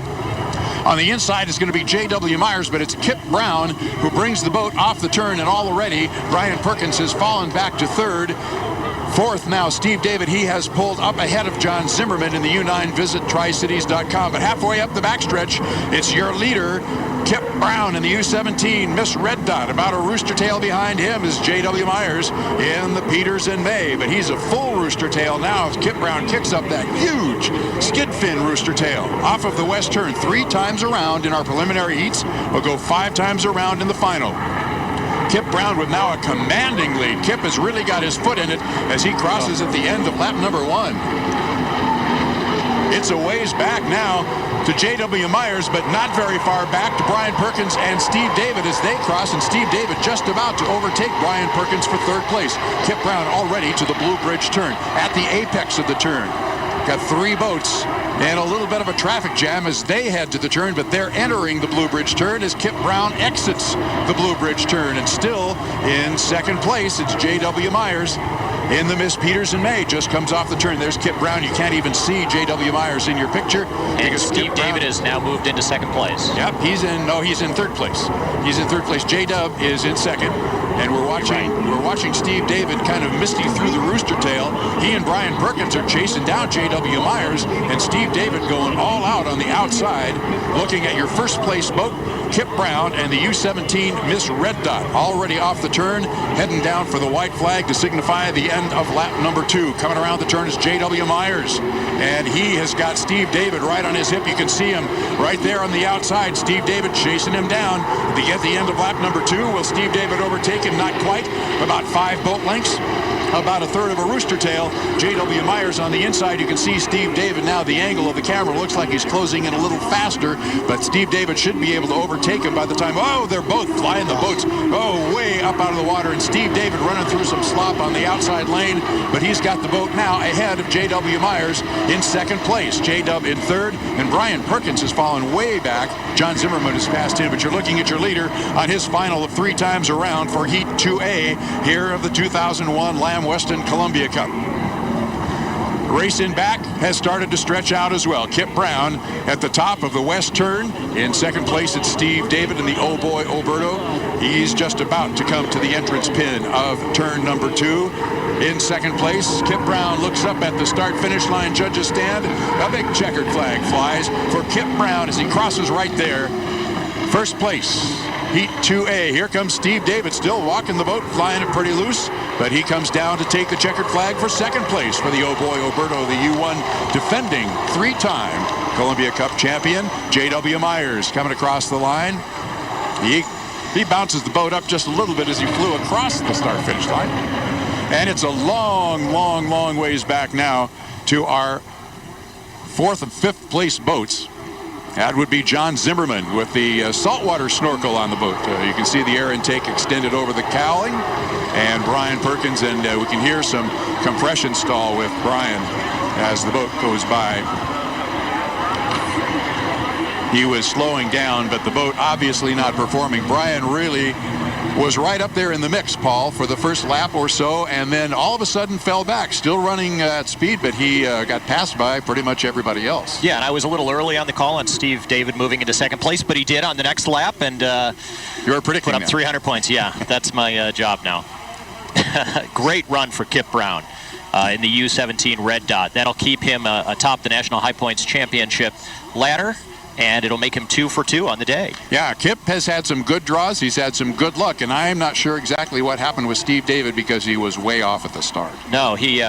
On the inside is going to be J.W. Myers, but it's Kip Brown who brings the boat off the turn, and already Brian Perkins has fallen back to third. Fourth now, Steve David. He has pulled up ahead of John Zimmerman in the U9. Visit tricities.com. But halfway up the backstretch, it's your leader, Kip Brown in the U17, Miss Red Dot. About a rooster tail behind him is J.W. Myers in the Peters and May. But he's a full rooster tail now as Kip Brown kicks up that huge skid fin rooster tail. Off of the west turn 3 times around in our preliminary heats. We'll go 5 times around in the final. Kip Brown with now a commanding lead. Kip has really got his foot in it as he crosses at the end of lap number 1. It's a ways back now to J.W. Myers, but not very far back to Brian Perkins and Steve David as they cross, and Steve David just about to overtake Brian Perkins for 3rd place. Kip Brown already to the Blue Bridge turn, at the apex of the turn. Got 3 boats and a little bit of a traffic jam as they head to the turn, but they're entering the Blue Bridge turn as Kip Brown exits the Blue Bridge turn. And still in 2nd place, it's J.W. Myers in the Miss Peters and May. Just comes off the turn. There's Kip Brown. You can't even see J.W. Myers in your picture. And Steve David has now moved into 2nd place. Yep, he's in 3rd place. He's in 3rd place. J-Dub is in 2nd. And we're watching Steve David kind of misty through the rooster tail. He and Brian Perkins are chasing down J.W. Myers, and Steve David going all out on the outside. Looking at your 1st place boat, Kip Brown and the U17 Miss Red Dot already off the turn, heading down for the white flag to signify the end of lap number 2. Coming around the turn is J.W. Myers, and he has got Steve David right on his hip. You can see him right there on the outside. Steve David chasing him down. At the end of lap number 2, will Steve David overtake him? Not quite. About 5 boat lengths. About a third of a rooster tail. J.W. Myers on the inside. You can see Steve David now. The angle of the camera looks like he's closing in a little faster, but Steve David should be able to overtake him by the time. Oh, they're both flying the boats. Oh, way up out of the water, and Steve David running through some slop on the outside lane, but he's got the boat now ahead of J.W. Myers in 2nd place. J-Dub in 3rd, and Brian Perkins has fallen way back. John Zimmerman has passed him, but you're looking at your leader on his final of 3 times around for Heat 2A here of the 2001 Lamb Weston Columbia Cup. Race in back has started to stretch out as well. Kip Brown at the top of the west turn. In 2nd place, it's Steve David in the Oh Boy Oberto. He's just about to come to the entrance pin of turn number 2. In 2nd place, Kip Brown looks up at the start-finish line judges stand. A big checkered flag flies for Kip Brown as he crosses right there. 1st place, Heat 2A. Here comes Steve David, still walking the boat, flying it pretty loose, but he comes down to take the checkered flag for 2nd place for the Oh Boy Oberto, the U1 defending 3-time Columbia Cup champion. J.W. Myers coming across the line. He bounces the boat up just a little bit as he flew across the start-finish line. And it's a long ways back now to our 4th and 5th place boats. That would be John Zimmerman with the saltwater snorkel on the boat. You can see the air intake extended over the cowling. And Brian Perkins, and we can hear some compression stall with Brian as the boat goes by. He was slowing down, but the boat obviously not performing. Brian really was right up there in the mix, Paul, for the first lap or so, and then all of a sudden fell back. Still running at speed, but he got passed by pretty much everybody else. Yeah, and I was a little early on the call on Steve David moving into 2nd place, but he did on the next lap, and you were predicting put up 300 points. Yeah, that's my job now. Great run for Kip Brown in the U17 Red Dot. That'll keep him atop the National High Points Championship ladder, and it'll make him 2 for 2 on the day. Yeah, Kip has had some good draws. He's had some good luck, and I'm not sure exactly what happened with Steve David because he was way off at the start. No, he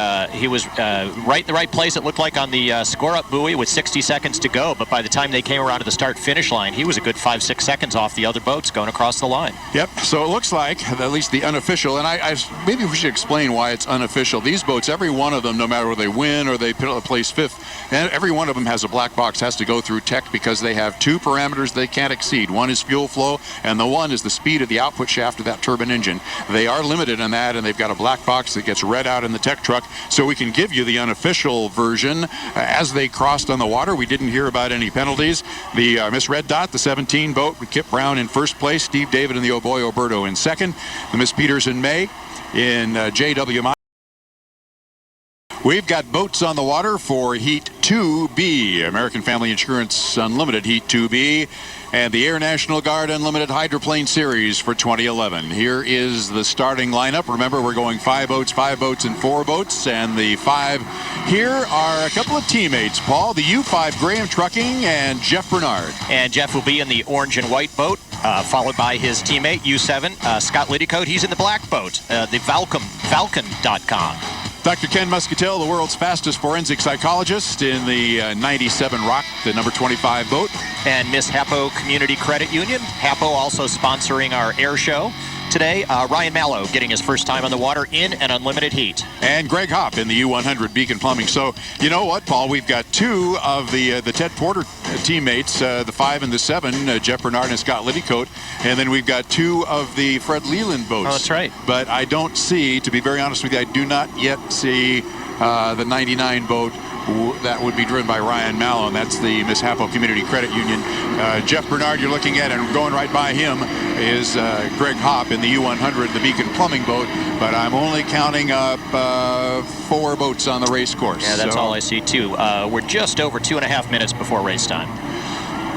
was right in the right place, it looked like, on the score-up buoy with 60 seconds to go, but by the time they came around to the start-finish line, he was a good 5-6 seconds off the other boats going across the line. Yep, so it looks like, at least the unofficial, and I maybe we should explain why it's unofficial. These boats, every one of them, no matter whether they win or they place 5th, and every one of them has a black box, has to go through tech because they have 2 parameters they can't exceed. One is fuel flow, and the one is the speed of the output shaft of that turbine engine. They are limited on that, and they've got a black box that gets read out in the tech truck, so we can give you the unofficial version. As they crossed on the water, we didn't hear about any penalties. The Miss Red Dot, the 17 boat, with Kip Brown in 1st place, Steve David and the Oh Boy Oberto in 2nd. The Miss Peters and May in J.W. We've got boats on the water for Heat 2B, American Family Insurance Unlimited Heat 2B, and the Air National Guard Unlimited Hydroplane Series for 2011. Here is the starting lineup. Remember, we're going 5 boats, and 4 boats, and the 5 here are a couple of teammates, Paul. The U5 Graham Trucking and Jeff Bernard. And Jeff will be in the orange and white boat, followed by his teammate, U7, Scott Liddycoat. He's in the black boat, the Falcon.com. Dr. Ken Muscatel, the world's fastest forensic psychologist, in the 97 Rock, the number 25 boat. And Miss Hapo Community Credit Union. Hapo also sponsoring our air show today. Ryan Mallow getting his first time on the water in an unlimited heat. And Greg Hopp in the U100 Beacon Plumbing. So, you know what, Paul? We've got 2 of the Ted Porter teammates, the 5 and the 7, Jeff Bernard and Scott Liddycoat. And then we've got 2 of the Fred Leland boats. Oh, that's right. But I don't see, to be very honest with you, I do not yet see the 99 boat that would be driven by Ryan Mallow, and that's the Miss Hapo Community Credit Union. Jeff Bernard, you're looking at, and going right by him is Greg Hopp in the U100, the Beacon Plumbing boat, but I'm only counting up 4 boats on the race course. Yeah, that's all I see, too. We're just over 2.5 minutes before race time.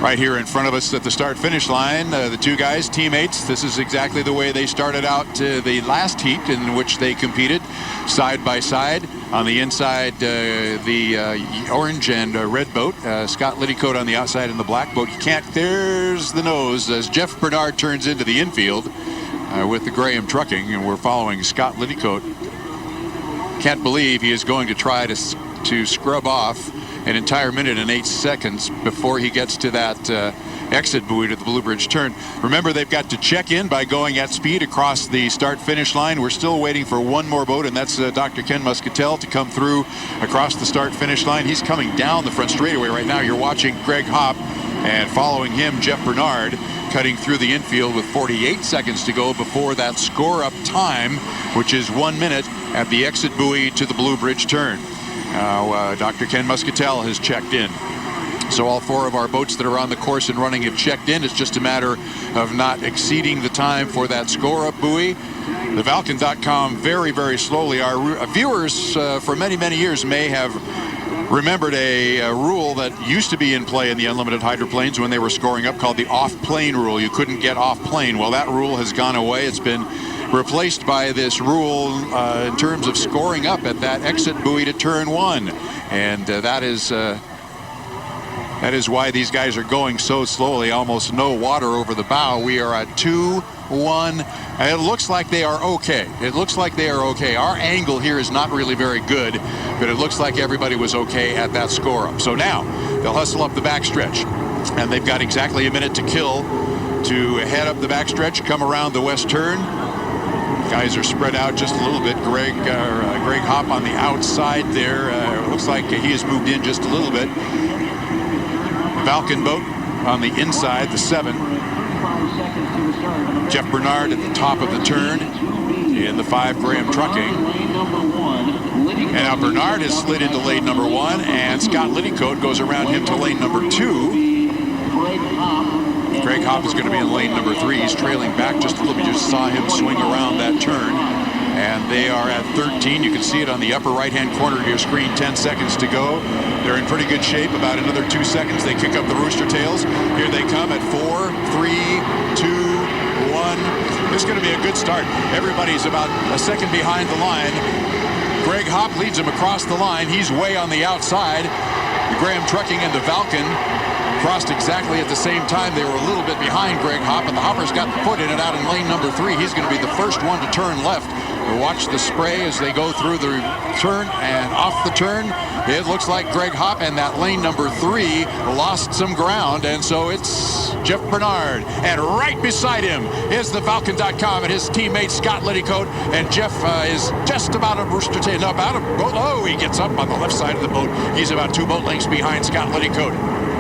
Right here in front of us at the start-finish line, the 2 guys, teammates. This is exactly the way they started out the last heat in which they competed, side by side. On the inside, the orange and red boat. Scott Liddycoat on the outside in the black boat. You can't, there's the nose as Jeff Bernard turns into the infield with the Graham Trucking, and we're following Scott Liddycoat. Can't believe he is going to try to scrub off an entire minute and 8 seconds before he gets to that exit buoy to the Blue Bridge turn. Remember, they've got to check in by going at speed across the start-finish line. We're still waiting for one more boat, and that's Dr. Ken Muscatel to come through across the start-finish line. He's coming down the front straightaway right now. You're watching Greg Hopp, and following him, Jeff Bernard, cutting through the infield with 48 seconds to go before that score-up time, which is 1 minute at the exit buoy to the Blue Bridge turn. Now, Dr. Ken Muscatel has checked in. So all 4 of our boats that are on the course and running have checked in. It's just a matter of not exceeding the time for that score-up buoy. The Falcon.com very, very slowly. Our viewers for many, many years may have remembered a rule that used to be in play in the unlimited hydroplanes when they were scoring up, called the off-plane rule. You couldn't get off-plane. Well, that rule has gone away. It's been replaced by this rule in terms of scoring up at that exit buoy to turn 1. And that is why these guys are going so slowly. Almost no water over the bow. We are at 2-1. It looks like they are okay. It looks like they are okay. Our angle here is not really very good, but it looks like everybody was okay at that score up. So now they'll hustle up the backstretch, and they've got exactly a minute to kill to head up the backstretch, come around the west turn. Guys are spread out just a little bit. Greg Hopp on the outside there. Looks like he has moved in just a little bit. Falcon boat on the inside, the 7. Jeff Bernard at the top of the turn in the 5 Graham Trucking. And now Bernard has slid into lane number 1, and Scott Liddycoat goes around him to lane number 2. Greg Hopp is going to be in lane number 3. He's trailing back just a little bit. You just saw him swing around that turn. And they are at 13. You can see it on the upper right-hand corner of your screen. 10 seconds to go. They're in pretty good shape. About another 2 seconds. They kick up the rooster tails. Here they come at 4, 3, 2, 1. This is going to be a good start. Everybody's about a second behind the line. Greg Hopp leads him across the line. He's way on the outside. The Graham Trucking and the Falcon crossed exactly at the same time. They were a little bit behind Greg Hopp, and the Hopper's got the foot in it out in lane number 3. He's going to be the first one to turn left. We'll watch the spray as they go through the turn and off the turn. It looks like Greg Hopp and that lane number 3 lost some ground, and so it's Jeff Bernard. And right beside him is the Falcon.com and his teammate Scott Liddycoat. And Jeff is just about a rooster tail. No, about a boat. Oh, he gets up on the left side of the boat. He's about 2 boat lengths behind Scott Liddycoat.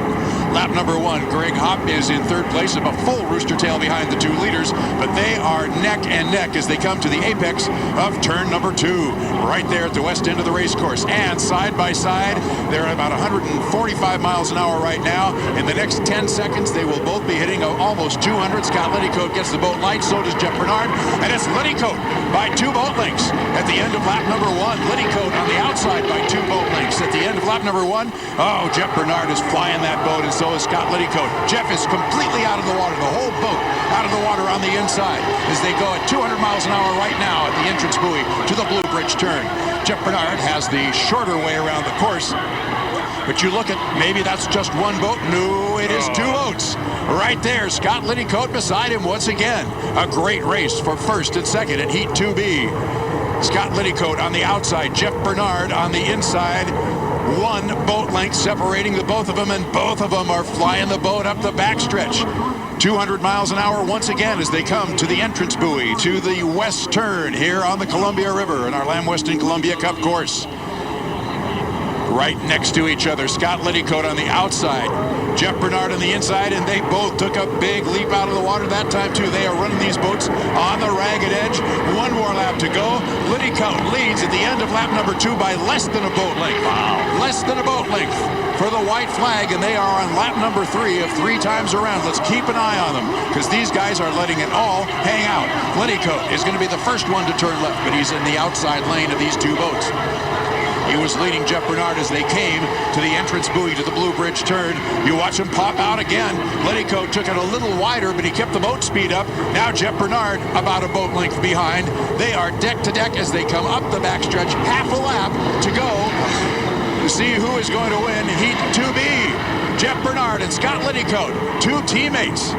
Lap number 1, Greg Hopp is in 3rd place, of a full rooster tail behind the 2 leaders, but they are neck and neck as they come to the apex of turn number 2, right there at the west end of the race course. And side by side, they're at about 145 miles an hour right now. In the next 10 seconds, they will both be hitting almost 200. Scott Liddycoat gets the boat light, so does Jeff Bernard, and it's Liddycoat by 2 boat lengths at the end end of lap number 1. Liddycoat on the outside by 2 boat lengths. At the end of lap number 1, oh, Jeff Bernard is flying that boat, and so is Scott Liddycoat. Jeff is completely out of the water, the whole boat out of the water on the inside as they go at 200 miles an hour right now at the entrance buoy to the Blue Bridge turn. Jeff Bernard has the shorter way around the course. But you look at, maybe that's just one boat. No, it is 2 boats. Right there, Scott Liddycoat beside him once again. A great race for first and second in Heat 2B. Scott Liddycoat on the outside, Jeff Bernard on the inside. 1 boat length separating the both of them, and both of them are flying the boat up the backstretch. 200 miles an hour once again as they come to the entrance buoy to the west turn here on the Columbia River in our Lamb Weston Columbia Cup course. Right next to each other, Scott Liddycoat on the outside, Jeff Bernard on the inside, and they both took a big leap out of the water that time too. They are running these boats on the ragged edge. 1 more lap to go. Liddycoat leads at the end of lap number 2 by less than a boat length. Wow. Less than a boat length for the white flag, and they are on lap number 3 of 3 times around. Let's keep an eye on them because these guys are letting it all hang out. Liddycoat is going to be the first one to turn left, but he's in the outside lane of these 2 boats. He was leading Jeff Bernard as they came to the entrance buoy to the Blue Bridge turn. You watch him pop out again. Liddycoat took it a little wider, but he kept the boat speed up. Now Jeff Bernard about a boat length behind. They are deck to deck as they come up the backstretch. Half a lap to go to see who is going to win Heat 2B. Jeff Bernard and Scott Liddycoat, 2 teammates.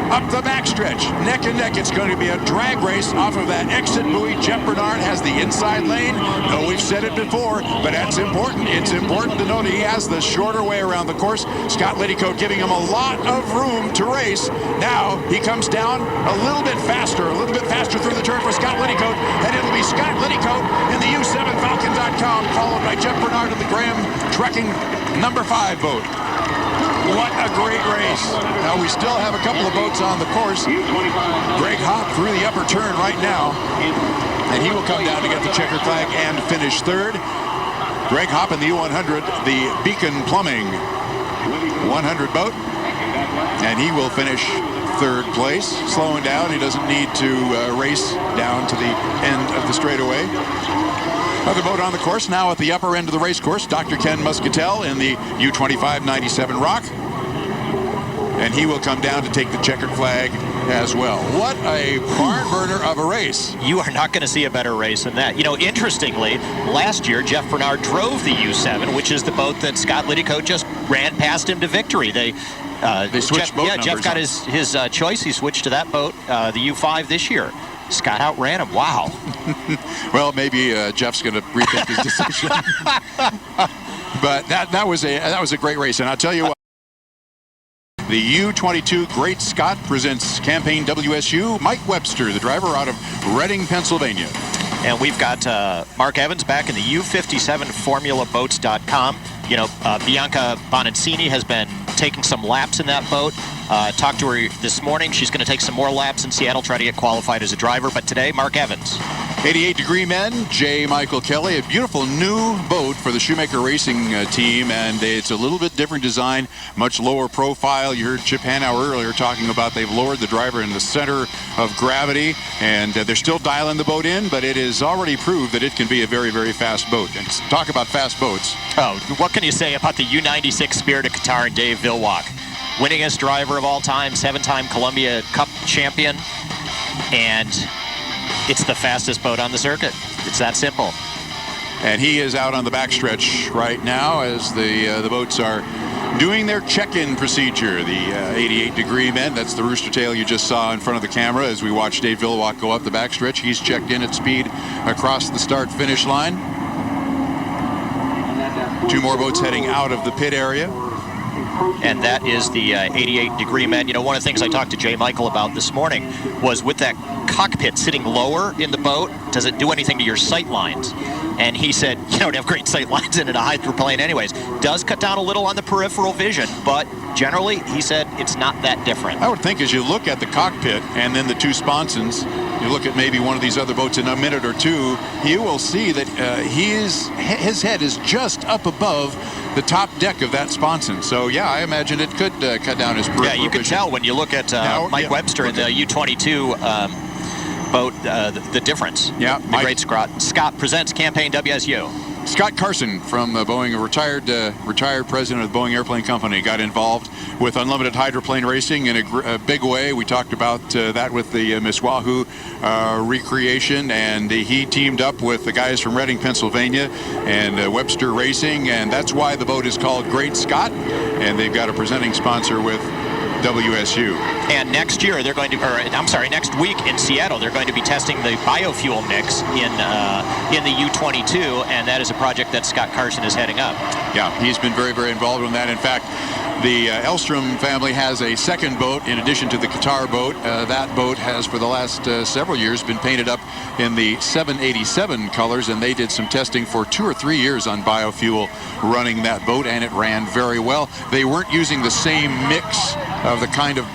Up the backstretch, neck and neck. It's going to be a drag race off of that exit buoy. Jeff Bernard has the inside lane. No, we've said it before, but that's important. It's important to note he has the shorter way around the course. Scott Liddycoat giving him a lot of room to race. Now he comes down a little bit faster through the turn for Scott Liddycoat, and it'll be Scott Liddycoat in the U7Falcon.com, followed by Jeff Bernard in the Graham Trekking number 5 boat. What a great race. Now we still have a couple of boats on the course. Greg Hopp through the upper turn right now, and he will come down to get the checkered flag and finish 3rd. Greg Hopp in the U100, the Beacon Plumbing 100 boat, and he will finish 3rd place. Slowing down, he doesn't need to race down to the end of the straightaway. Another boat on the course now at the upper end of the race course, Dr. Ken Muscatel in the U25 97 Rock. And he will come down to take the checkered flag as well. What a barn burner of a race. You are not going to see a better race than that. You know, interestingly, last year, Jeff Bernard drove the U7, which is the boat that Scott Liddycoat just ran past him to victory. They switched boat numbers. Jeff got his choice. He switched to that boat, the U5 this year. Scott outran him. Wow. Well, maybe Jeff's going to rethink his decision. But that was a great race, and I'll tell you what. The U22 Great Scott presents Campaign WSU. Mike Webster, the driver out of Reading, Pennsylvania. And we've got Mark Evans back in the U57formulaboats.com. You know, Bianca Bonancini has been taking some laps in that boat. Talked to her this morning. She's going to take some more laps in Seattle, try to get qualified as a driver. But today, Mark Evans. 88 Degree Men, J. Michael Kelly. A beautiful new boat for the Shoemaker Racing team, and it's a little bit different design, much lower profile. You heard Chip Hanauer earlier talking about they've lowered the driver in the center of gravity, and they're still dialing the boat in, but it is already proved that it can be a very, very fast boat. And talk about fast boats. Oh, what can you say about the U96 Spirit of Qatar and Dave Villwock? Winningest driver of all time, 7-time Columbia Cup champion, and it's the fastest boat on the circuit. It's that simple. And he is out on the backstretch right now as the boats are doing their check-in procedure. The 88 Degree Men, that's the rooster tail you just saw in front of the camera as we watch Dave Villwock go up the backstretch. He's checked in at speed across the start-finish line. 2 more boats heading out of the pit area. And that is the 88 Degree Men. You know, one of the things I talked to Jay Michael about this morning was with that cockpit sitting lower in the boat, does it do anything to your sight lines? And he said, you don't have great sight lines in a hydroplane anyways. Does cut down a little on the peripheral vision, but generally, he said, it's not that different. I would think as you look at the cockpit and then the 2 sponsons, you look at maybe one of these other boats in a minute or 2, you will see that his head is just up above the top deck of that sponson. So, yeah, I imagine it could cut down his peripheral vision. Yeah, you can tell when you look at Mike Webster in the U22 boat the difference. Yeah, The great Scott presents Campaign WSU. Scott Carson from Boeing, a retired president of the Boeing Airplane Company, got involved with unlimited hydroplane racing in a big way. We talked about that with the Miss Wahoo recreation, and he teamed up with the guys from Reading, Pennsylvania, and Webster Racing, and that's why the boat is called Great Scott, and they've got a presenting sponsor with WSU. And next year they're going to, next week in Seattle, they're going to be testing the biofuel mix in the U-22, and that is a project that Scott Carson is heading up. Yeah, he's been very, very involved in that. In fact, the Elstrom family has a second boat in addition to the Qatar boat. That boat has, for the last several years, been painted up in the 787 colors, and they did some testing for 2 or 3 years on biofuel running that boat, and it ran very well. They weren't using the same mix of the kind of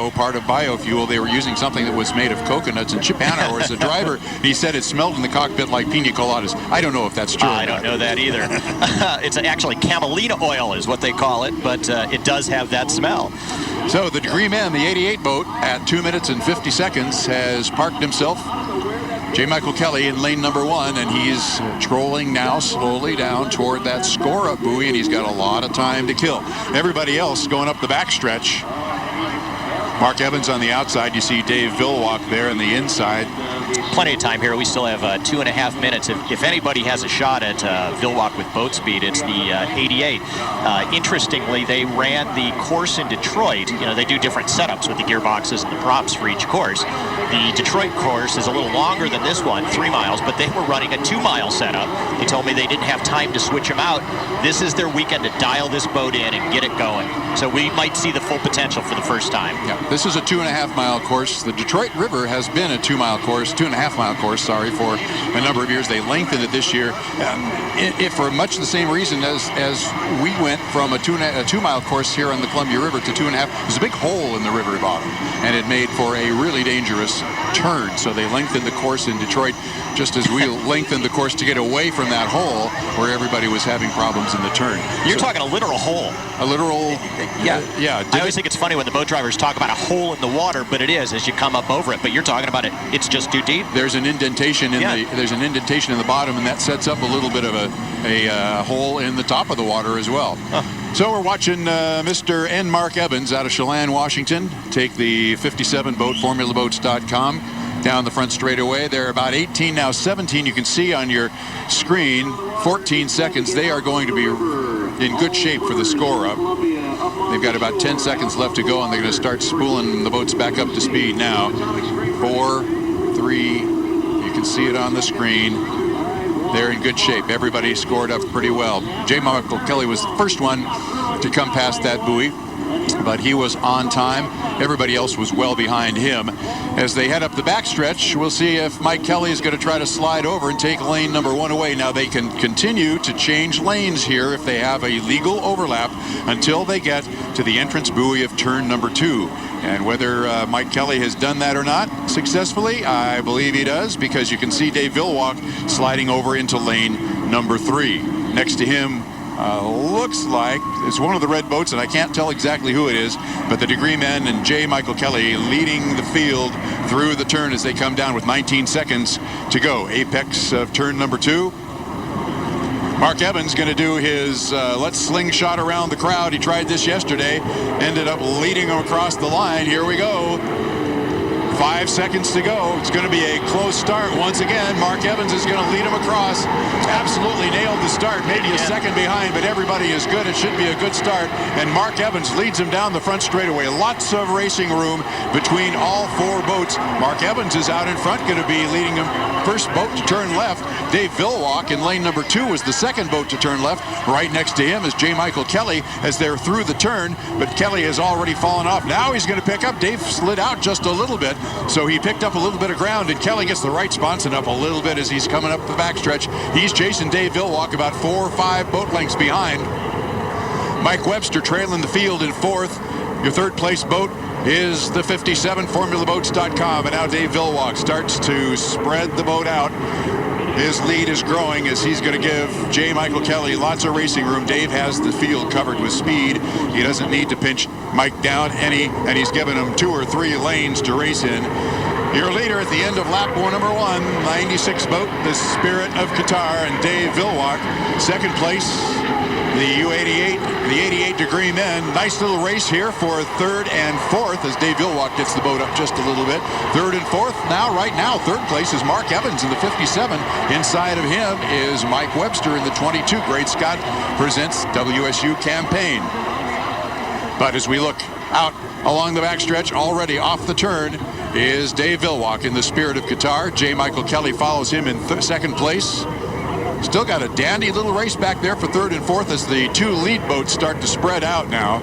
part of biofuel. They were using something that was made of coconuts, and Chip Hanauer was the driver. He said it smelled in the cockpit like pina coladas. I don't know if that's true. I don't know that either. It's actually camelina oil is what they call it, but it does have that smell. So the Degree Man, the 88 boat, at 2 minutes and 50 seconds, has parked himself. J. Michael Kelly in lane number 1, and he's trolling now slowly down toward that score-up buoy, and he's got a lot of time to kill. Everybody else going up the backstretch. Mark Evans on the outside. You see Dave Villwalk there on the inside. Plenty of time here. We still have 2.5 minutes. If anybody has a shot at Villwalk with boat speed, it's the 88. Interestingly, they ran the course in Detroit. You know, they do different setups with the gearboxes and the props for each course. The Detroit course is a little longer than this one, 3 miles, but they were running a 2-mile setup. They told me they didn't have time to switch them out. This is their weekend to dial this boat in and get it going. So we might see the full potential for the first time. Yeah, this is a 2.5-mile course. The Detroit River has been a 2.5-mile course, sorry, for a number of years. They lengthened it this year for much the same reason as we went from a 2-mile course here on the Columbia River to 2.5. There's a big hole in the river bottom, and it made for a really dangerous turn. So they lengthened the course in Detroit just as we lengthened the course to get away from that hole where everybody was having problems in the turn. You're talking a literal hole. A literal, yeah. I always think it's funny when the boat drivers talk about a hole in the water, but it is as you come up over it. But you're talking about it, it's just too deep. There's an indentation in the bottom, and that sets up a little bit of a hole in the top of the water as well. Huh. So we're watching Mr. N. Mark Evans out of Chelan, Washington, take the 57 boat, formulaboats.com, down the front straightaway. They're about 18 now, 17 you can see on your screen, 14 seconds. They are going to be in good shape for the score-up. They've got about 10 seconds left to go, and they're going to start spooling the boats back up to speed now. 4, 3, you can see it on the screen. They're in good shape. Everybody scored up pretty well. J. Michael Kelly was the first one to come past that buoy, but he was on time. Everybody else was well behind him. As they head up the backstretch, we'll see if Mike Kelly is going to try to slide over and take lane number 1 away. Now, they can continue to change lanes here if they have a legal overlap until they get to the entrance buoy of turn number 2. And whether Mike Kelly has done that or not successfully, I believe he does, because you can see Dave Villwalk sliding over into lane number 3. Next to him, looks like it's one of the red boats, and I can't tell exactly who it is, but the Degree Men and J. Michael Kelly leading the field through the turn as they come down with 19 seconds to go. Apex of turn number 2. Mark Evans going to do his let's slingshot around the crowd. He tried this yesterday, ended up leading him across the line. Here we go. 5 seconds to go. It's going to be a close start once again. Mark Evans is going to lead him across. Absolutely nailed the start. Maybe a second behind, but everybody is good. It should be a good start. And Mark Evans leads him down the front straightaway. Lots of racing room between all 4 boats. Mark Evans is out in front, going to be leading him. First boat to turn left. Dave Villwalk in lane number 2 was the second boat to turn left. Right next to him is J. Michael Kelly as they're through the turn, but Kelly has already fallen off. Now he's going to pick up. Dave slid out just a little bit, so he picked up a little bit of ground, and Kelly gets the right sponson up a little bit as he's coming up the backstretch. He's chasing Dave Villwalk about 4 or 5 boat lengths behind. Mike Webster trailing the field in 4th. Your third place boat is the 57, formulaboats.com, and now Dave Villwalk starts to spread the boat out. His lead is growing as he's going to give J. Michael Kelly lots of racing room. Dave has the field covered with speed. He doesn't need to pinch Mike down any, and he's given him 2 or 3 lanes to race in. Your leader at the end of lap number 1, 96 boat, the Spirit of Qatar, and Dave Villwock. Second place, the U88, the 88-degree men. Nice little race here for third and fourth as Dave Villwock gets the boat up just a little bit. Third and fourth. Right now, third place is Mark Evans in the 57. Inside of him is Mike Webster in the 22. Great Scott presents WSU Campaign. But as we look out along the backstretch, already off the turn, is Dave Villwock in the Spirit of Qatar. J. Michael Kelly follows him in second place. Still got a dandy little race back there for third and fourth as the two lead boats start to spread out now.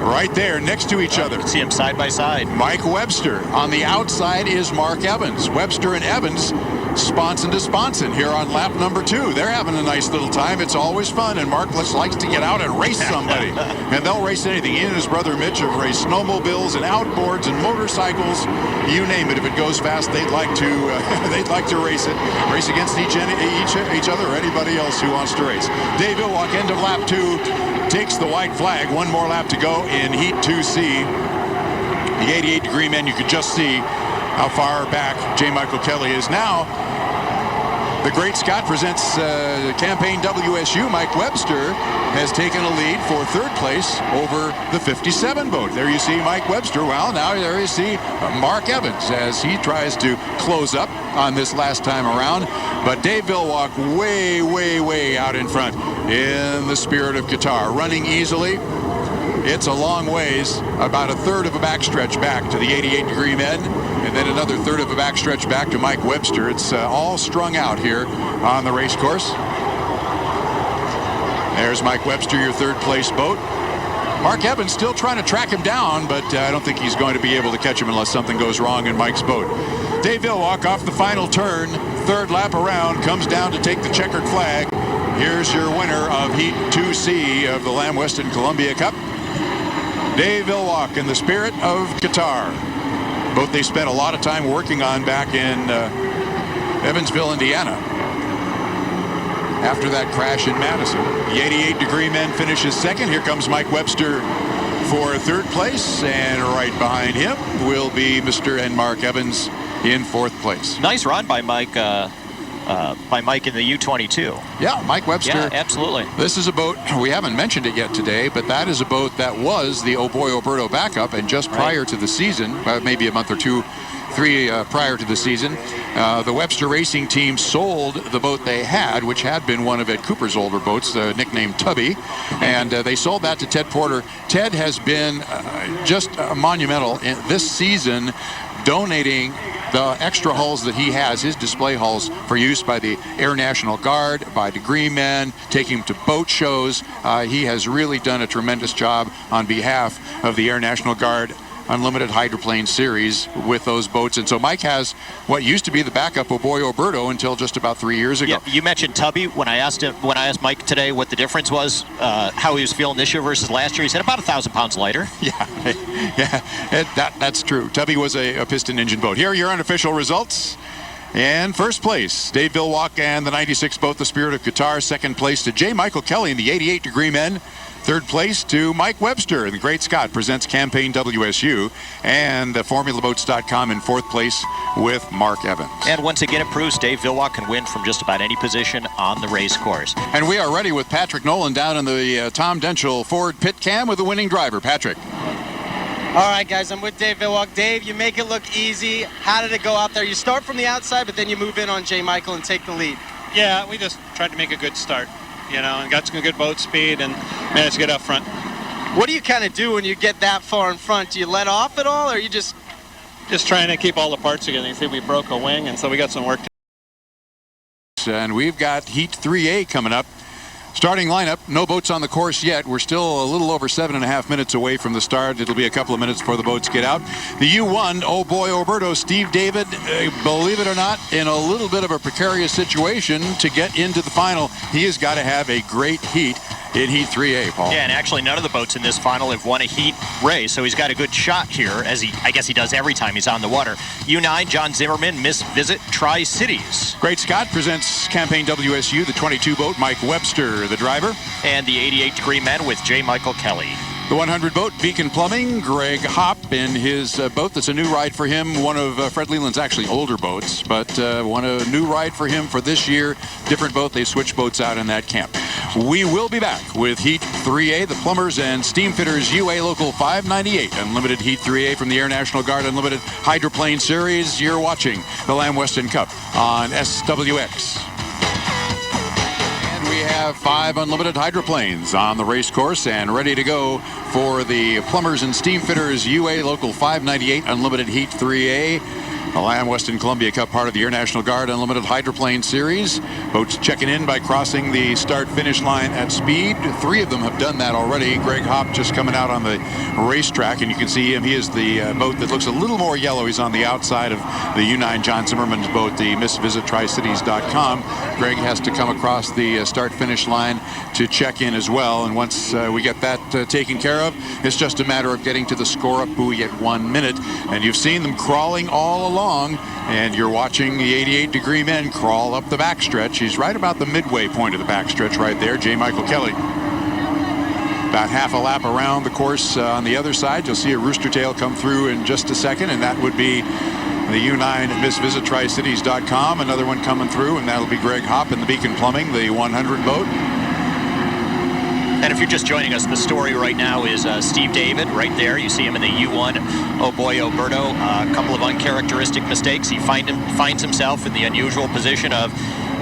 Right there next to each other. You can see them side by side. Mike Webster. On the outside is Mark Evans. Webster and Evans sponson to sponson here on lap number 2. They're having a nice little time. It's always fun, and Mark likes to get out and race somebody. And they'll race anything. He and his brother Mitch have raced snowmobiles and outboards and motorcycles. You name it. If it goes fast, they'd like to race it. Race against each other or anybody else who wants to race. Dave Villwock, end of lap 2, takes the white flag. One more lap to go in Heat 2C. The 88-degree men, you could just see how far back J. Michael Kelly is now. The Great Scott presents Campaign WSU. Mike Webster has taken a lead for third place over the 57 boat. There you see Mike Webster. Well, now there you see Mark Evans as he tries to close up on this last time around. But Dave Villwock way, way, way out in front in the Spirit of Qatar, running easily. It's a long ways, about a third of a backstretch back to the 88-degree men, and then another third of a backstretch back to Mike Webster. It's all strung out here on the race course. There's Mike Webster, your third place boat. Mark Evans still trying to track him down, but I don't think he's going to be able to catch him unless something goes wrong in Mike's boat. Dave Villwock off the final turn, third lap around, comes down to take the checkered flag. Here's your winner of Heat 2C of the Lamb Weston Columbia Cup, Dave Villwock in the Spirit of Qatar. Both they spent a lot of time working on back in Evansville, Indiana. After that crash in Madison. The 88-degree men finishes second. Here comes Mike Webster for third place, and right behind him will be Mr. and Mark Evans in fourth place. Nice run by Mike in the U22. Yeah, Mike Webster. Yeah, absolutely. This is a boat, we haven't mentioned it yet today, but that is a boat that was the Oh Boy Oberto backup, and just prior to the season, maybe a month or two, three prior to the season, the Webster Racing team sold the boat they had, which had been one of Ed Cooper's older boats, nicknamed Tubby, and they sold that to Ted Porter. Ted has been just monumental in this season, donating the extra hulls that he has, his display hulls, for use by the Air National Guard, by degree men, taking them to boat shows. He has really done a tremendous job on behalf of the Air National Guard Unlimited Hydroplane Series with those boats. And so Mike has what used to be the backup of Boy Oberto until just about 3 years ago. Yeah, you mentioned Tubby. When I asked Mike today what the difference was, how he was feeling this year versus last year, he said about 1,000 pounds lighter. Yeah, that's true. Tubby was a piston engine boat. Here are your unofficial results. And first place, Dave Villwock and the 96 boat, the Spirit of Qatar. Second place to J. Michael Kelly and the 88-degree men. Third place to Mike Webster. The Great Scott presents Campaign WSU, and FormulaBoats.com in fourth place with Mark Evans. And once again, it proves Dave Villwock can win from just about any position on the race course. And we are ready with Patrick Nolan down in the Tom Denchel Ford pit cam with the winning driver. Patrick. All right, guys, I'm with Dave Villwock. Dave, you make it look easy. How did it go out there? You start from the outside, but then you move in on J. Michael and take the lead. Yeah, we just tried to make a good start, and got some good boat speed and managed to get up front. What do you kind of do when you get that far in front? Do you let off at all, or you just trying to keep all the parts together? You see, we broke a wing, and so we got some work to do. And we've got Heat 3A coming up. Starting lineup, no boats on the course yet. We're still a little over 7.5 minutes away from the start. It'll be a couple of minutes before the boats get out. The U1, Oh Boy Oberto, Steve David, believe it or not, in a little bit of a precarious situation to get into the final. He has got to have a great heat in Heat 3A, Paul. Yeah, and actually none of the boats in this final have won a heat race, so he's got a good shot here, as I guess he does every time he's on the water. U9, John Zimmerman, Visit Tri-Cities. Great Scott presents Campaign WSU, the 22 boat, Mike Webster, the driver. And the 88-degree men with J. Michael Kelly. The 100 boat, Beacon Plumbing, Greg Hopp in his boat. That's a new ride for him. One of Fred Leland's actually older boats, but a new ride for him for this year. Different boat. They switched boats out in that camp. We will be back with Heat 3A, the Plumbers and Steamfitters UA Local 598, Unlimited Heat 3A from the Air National Guard Unlimited Hydroplane Series. You're watching the Lamb Weston Cup on SWX. We have 5 unlimited hydroplanes on the race course and ready to go for the Plumbers and Steamfitters UA Local 598 Unlimited Heat 3A. The Lamb Weston Columbia Cup, part of the Air National Guard Unlimited Hydroplane Series. Boats checking in by crossing the start-finish line at speed. 3 of them have done that already. Greg Hopp just coming out on the racetrack, and you can see him. He is the boat that looks a little more yellow. He's on the outside of the U9 John Zimmerman's boat, the MissVisitTriCities.com. Greg has to come across the start-finish line to check in as well, and once we get that taken care of, it's just a matter of getting to the score-up buoy at 1 minute. And you've seen them crawling all along. And you're watching the 88-degree men crawl up the backstretch. He's right about the midway point of the backstretch right there, J. Michael Kelly. About half a lap around the course on the other side. You'll see a rooster tail come through in just a second, and that would be the U9 MissVisitTriCities.com. Another one coming through, and that'll be Greg Hopp in the Beacon Plumbing, the 100 boat. And if you're just joining us, the story right now is Steve David right there. You see him in the U1. Oh boy, Oberto. A couple of uncharacteristic mistakes. He finds himself in the unusual position of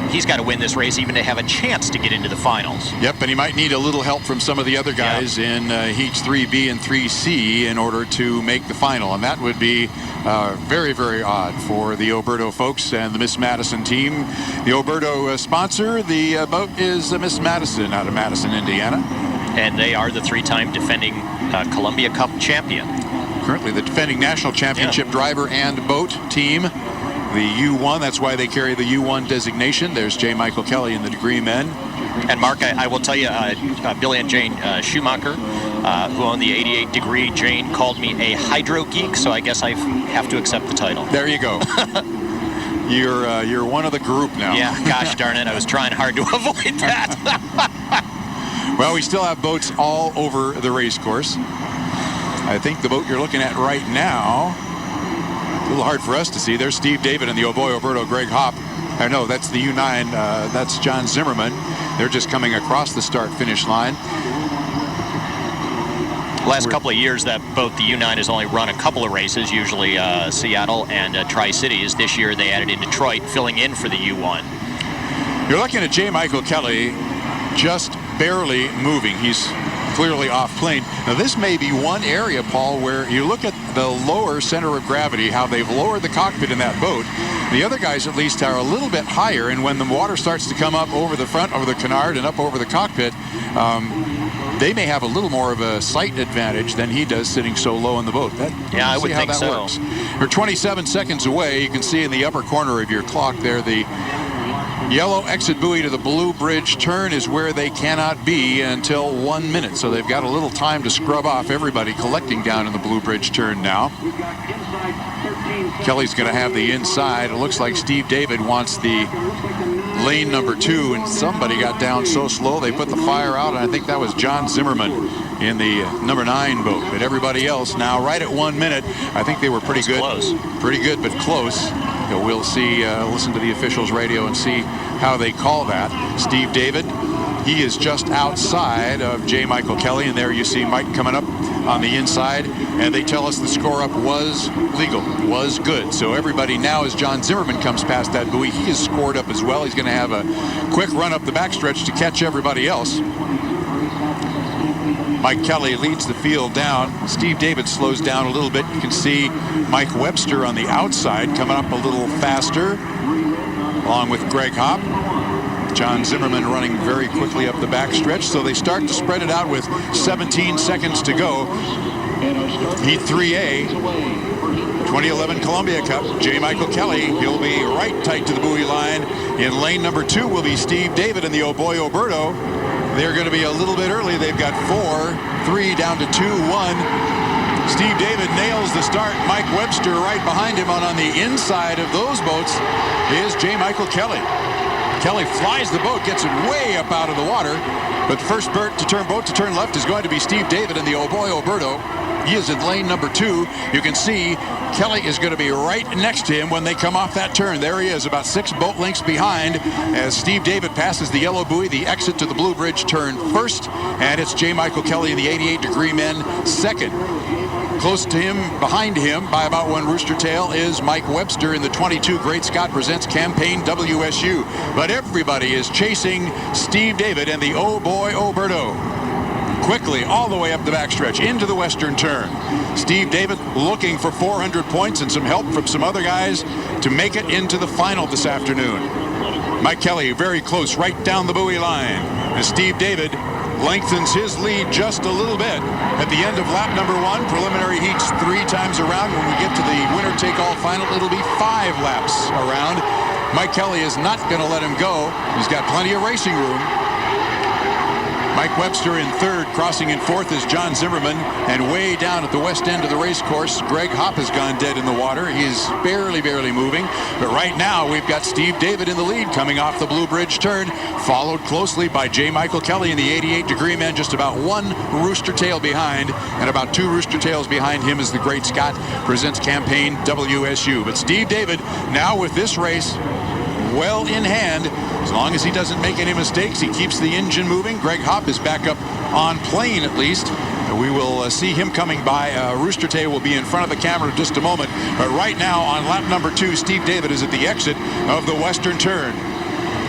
he's got to win this race even to have a chance to get into the finals. Yep, and he might need a little help from some of the other guys in Heats 3B and 3C in order to make the final. And that would be very, very odd for the Oberto folks and the Miss Madison team. The Oberto sponsor, the boat is Miss Madison out of Madison, Indiana. And they are the 3-time defending Columbia Cup champion. Currently the defending national championship driver and boat team. The U1, that's why they carry the U1 designation. There's J. Michael Kelly in the degree men. And Mark, I will tell you, Billy and Jane Schumacher, who own the 88 degree, Jane called me a hydro geek, so I guess I have to accept the title. There you go. You're one of the group now. Yeah, gosh darn it, I was trying hard to avoid that. Well, we still have boats all over the race course. I think the boat you're looking at right now, a little hard for us to see. There's Steve David and the Oh Boy Oberto Greg Hopp. I know that's the U9, that's John Zimmerman. They're just coming across the start-finish line. Last couple of years that boat, the U9, has only run a couple of races, usually Seattle and Tri-Cities. This year they added in Detroit, filling in for the U1. You're looking at J. Michael Kelly just barely moving. He's clearly off plane. Now this may be one area, Paul, where you look at the lower center of gravity, how they've lowered the cockpit in that boat. The other guys at least are a little bit higher, and when the water starts to come up over the front, over the canard, and up over the cockpit, they may have a little more of a sight advantage than he does sitting so low in the boat. Yeah, I would think so. Works. We're 27 seconds away. You can see in the upper corner of your clock there, the yellow exit buoy to the Blue Bridge turn is where they cannot be until 1 minute. So they've got a little time to scrub off everybody collecting down in the Blue Bridge turn now. Kelly's going to have the inside. It looks like Steve David wants the lane number 2, and somebody got down so slow they put the fire out, and I think that was John Zimmerman in the number 9 boat. But everybody else now right at 1 minute. I think they were pretty good. Close. Pretty good, but close. We'll see, listen to the officials' radio and see how they call that. Steve David, he is just outside of J. Michael Kelly, and there you see Mike coming up on the inside, and they tell us the score-up was legal, was good. So everybody now, as John Zimmerman comes past that buoy, he is scored up as well. He's going to have a quick run up the backstretch to catch everybody else. Mike Kelly leads the field down. Steve David slows down a little bit. You can see Mike Webster on the outside coming up a little faster, along with Greg Hopp. John Zimmerman running very quickly up the backstretch. So they start to spread it out with 17 seconds to go. Heat 3A, 2011 Columbia Cup. J. Michael Kelly, he'll be right tight to the buoy line. In lane number 2 will be Steve David and the Oh Boy Oberto. They're going to be a little bit early. They've got 4-3 down to 2-1. Steve David nails the start. Mike Webster right behind him. On the inside of those boats is J. Michael Kelly. Kelly flies the boat, gets it way up out of the water. But the first boat to turn left is going to be Steve David and the Oh Boy Oberto. He is in lane number 2. You can see Kelly is going to be right next to him when they come off that turn. There he is, about 6 boat lengths behind as Steve David passes the yellow buoy, the exit to the Blue Bridge turn first. And it's J. Michael Kelly in the 88 Degree Men second. Close to him, behind him, by about 1 rooster tail, is Mike Webster in the 22 Great Scott Presents Campaign WSU. But everybody is chasing Steve David and the Oh Boy Oberto. Quickly, all the way up the backstretch, into the western turn. Steve David looking for 400 points and some help from some other guys to make it into the final this afternoon. Mike Kelly very close, right down the buoy line. And Steve David lengthens his lead just a little bit at the end of lap number 1. Preliminary heats 3 times around. When we get to the winner-take-all final, it'll be 5 laps around. Mike Kelly is not going to let him go. He's got plenty of racing room. Mike Webster in 3rd, crossing in 4th is John Zimmerman, and way down at the west end of the race course, Greg Hopp has gone dead in the water. He's barely moving, but right now we've got Steve David in the lead coming off the Blue Bridge turn, followed closely by J. Michael Kelly in the 88 Degree Men, just about 1 rooster tail behind, and about 2 rooster tails behind him is the Great Scott Presents Campaign WSU. But Steve David now with this race well in hand. As long as he doesn't make any mistakes, he keeps the engine moving. Greg Hopp is back up on plane at least. We will see him coming by. Rooster Tail will be in front of the camera in just a moment. But right now on lap number 2, Steve David is at the exit of the western turn.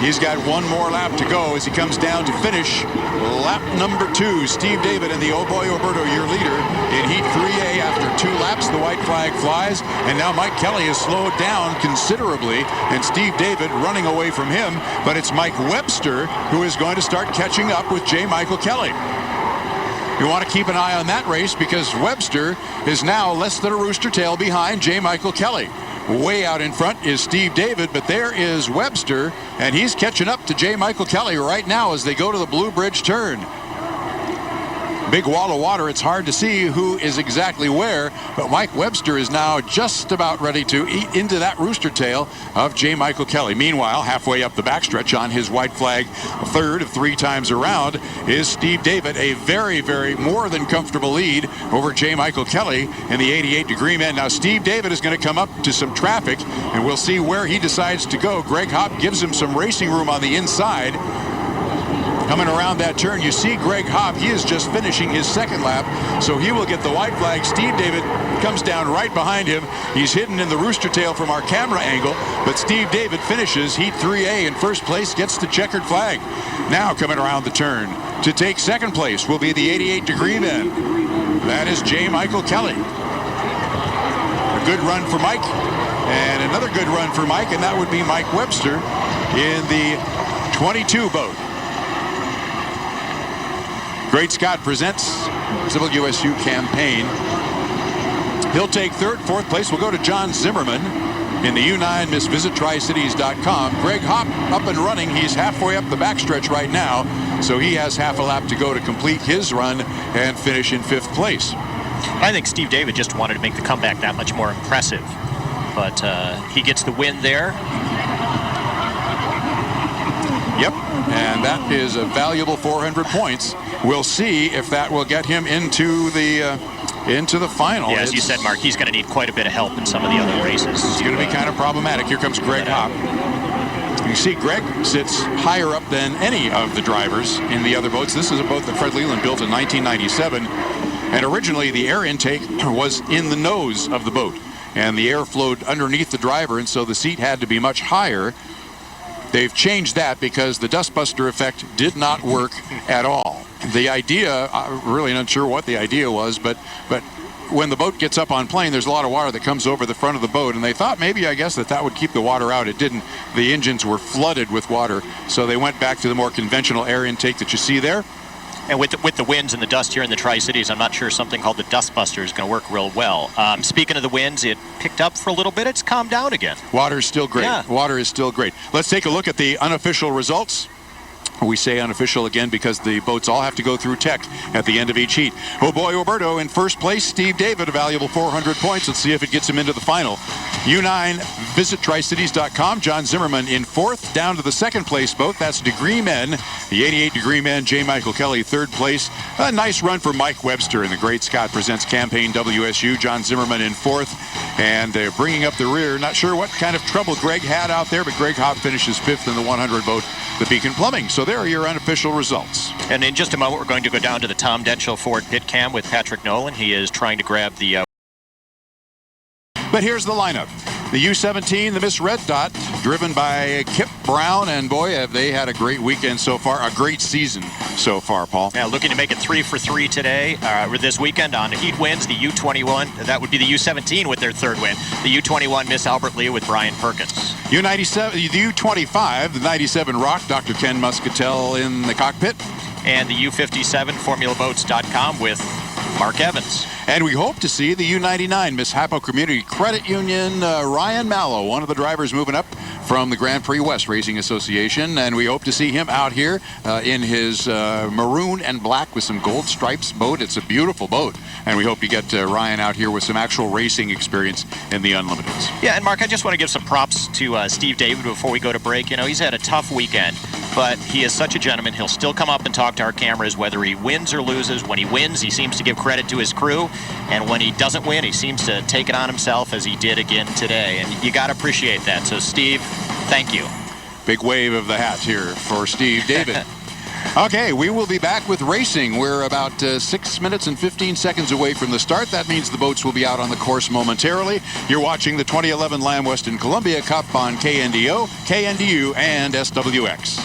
He's got 1 more lap to go as he comes down to finish lap number 2. Steve David and the Oh Boy Oberto, your leader in Heat 3A. After 2 laps, the white flag flies, and now Mike Kelly has slowed down considerably, and Steve David running away from him. But it's Mike Webster who is going to start catching up with J. Michael Kelly. You want to keep an eye on that race because Webster is now less than a rooster tail behind J. Michael Kelly. Way out in front is Steve David, but there is Webster, and he's catching up to J. Michael Kelly right now as they go to the Blue Bridge turn. Big wall of water. It's hard to see who is exactly where, but Mike Webster is now just about ready to eat into that rooster tail of J. Michael Kelly. Meanwhile, halfway up the backstretch on his white flag 3rd of 3 times around is Steve David, a very more than comfortable lead over J. Michael Kelly in the 88 Degree Men. Now Steve David is going to come up to some traffic, and we'll see where he decides to go. Greg Hopp gives him some racing room on the inside. Coming around that turn, you see Greg Hopp. He is just finishing his 2nd lap, so he will get the white flag. Steve David comes down right behind him. He's hidden in the rooster tail from our camera angle, but Steve David finishes Heat 3A in 1st place, gets the checkered flag. Now coming around the turn to take 2nd place will be the 88 Degree Men. That is J. Michael Kelly. A good run for Mike, and another good run for Mike, and that would be Mike Webster in the 22 boat. Great Scott Presents WSU Campaign. He'll take 3rd, 4th place. We'll go to John Zimmerman in the U9 Miss Visit TriCities.com. Greg Hopp up and running. He's halfway up the backstretch right now, so he has half a lap to go to complete his run and finish in 5th place. I think Steve David just wanted to make the comeback that much more impressive, but he gets the win there. Yep, and that is a valuable 400 points. We'll see if that will get him into the final. Yeah, as you said, Mark, he's going to need quite a bit of help in some of the other races. It's going to be kind of problematic. Here comes Greg Hopp. You see Greg sits higher up than any of the drivers in the other boats. This is a boat that Fred Leland built in 1997, and originally the air intake was in the nose of the boat, and the air flowed underneath the driver, and so the seat had to be much higher. They've changed that because the dustbuster effect did not work at all. The idea, I'm really not sure what the idea was, but when the boat gets up on plane, there's a lot of water that comes over the front of the boat, and they thought maybe, I guess, that would keep the water out. It didn't. The engines were flooded with water, so they went back to the more conventional air intake that you see there. And with the winds and the dust here in the Tri-Cities, I'm not sure something called the Dustbuster is going to work real well. Speaking of the winds, it picked up for a little bit. It's calmed down again. Water is still great. Yeah. Water is still great. Let's take a look at the unofficial results. We say unofficial again because the boats all have to go through tech at the end of each heat. Oh boy, Roberto in first place. Steve David, a valuable 400 points. Let's see if it gets him into the final. U9, visit tricities.com. John Zimmerman in fourth. Down to the second place boat. That's Degree Men. The 88 Degree Men, J. Michael Kelly, third place. A nice run for Mike Webster in the Great Scott Presents Campaign WSU. John Zimmerman in fourth. And bringing up the rear, not sure what kind of trouble Greg had out there, but Greg Hopp finishes fifth in the 100 boat, the Beacon Plumbing. So there are your unofficial results. And in just a moment, we're going to go down to the Tom Denchel Ford pit cam with Patrick Nolan. He is trying to grab the... But here's the lineup. The U-17, the Miss Red Dot, driven by Kip Brown, and boy, have they had a great weekend so far, a great season so far, Paul. Yeah, looking to make it 3 for 3 today, this weekend on heat wins. The U-21, that would be the U-17 with their third win. The U-21 Miss Albert Lea with Brian Perkins. U-97, the U-25, the 97 Rock, Dr. Ken Muscatel in the cockpit. And the U-57 FormulaBoats.com with Mark Evans. And we hope to see the U-99 Miss Hapo Community Credit Union, Ryan Mallow, one of the drivers moving up from the Grand Prix West Racing Association. And we hope to see him out here in his maroon and black with some gold stripes boat. It's a beautiful boat. And we hope to get Ryan out here with some actual racing experience in the Unlimiteds. Yeah, and Mark, I just want to give some props to Steve David before we go to break. You know, he's had a tough weekend, but he is such a gentleman. He'll still come up and talk to our cameras whether he wins or loses. When he wins, he seems to give credit to his crew. And when he doesn't win, he seems to take it on himself, as he did again today. And you got to appreciate that. So, Steve, thank you. Big wave of the hat here for Steve David. Okay, we will be back with racing. We're about 6 minutes and 15 seconds away from the start. That means the boats will be out on the course momentarily. You're watching the 2011 Lamb Weston Columbia Cup on KNDO, KNDU, and SWX.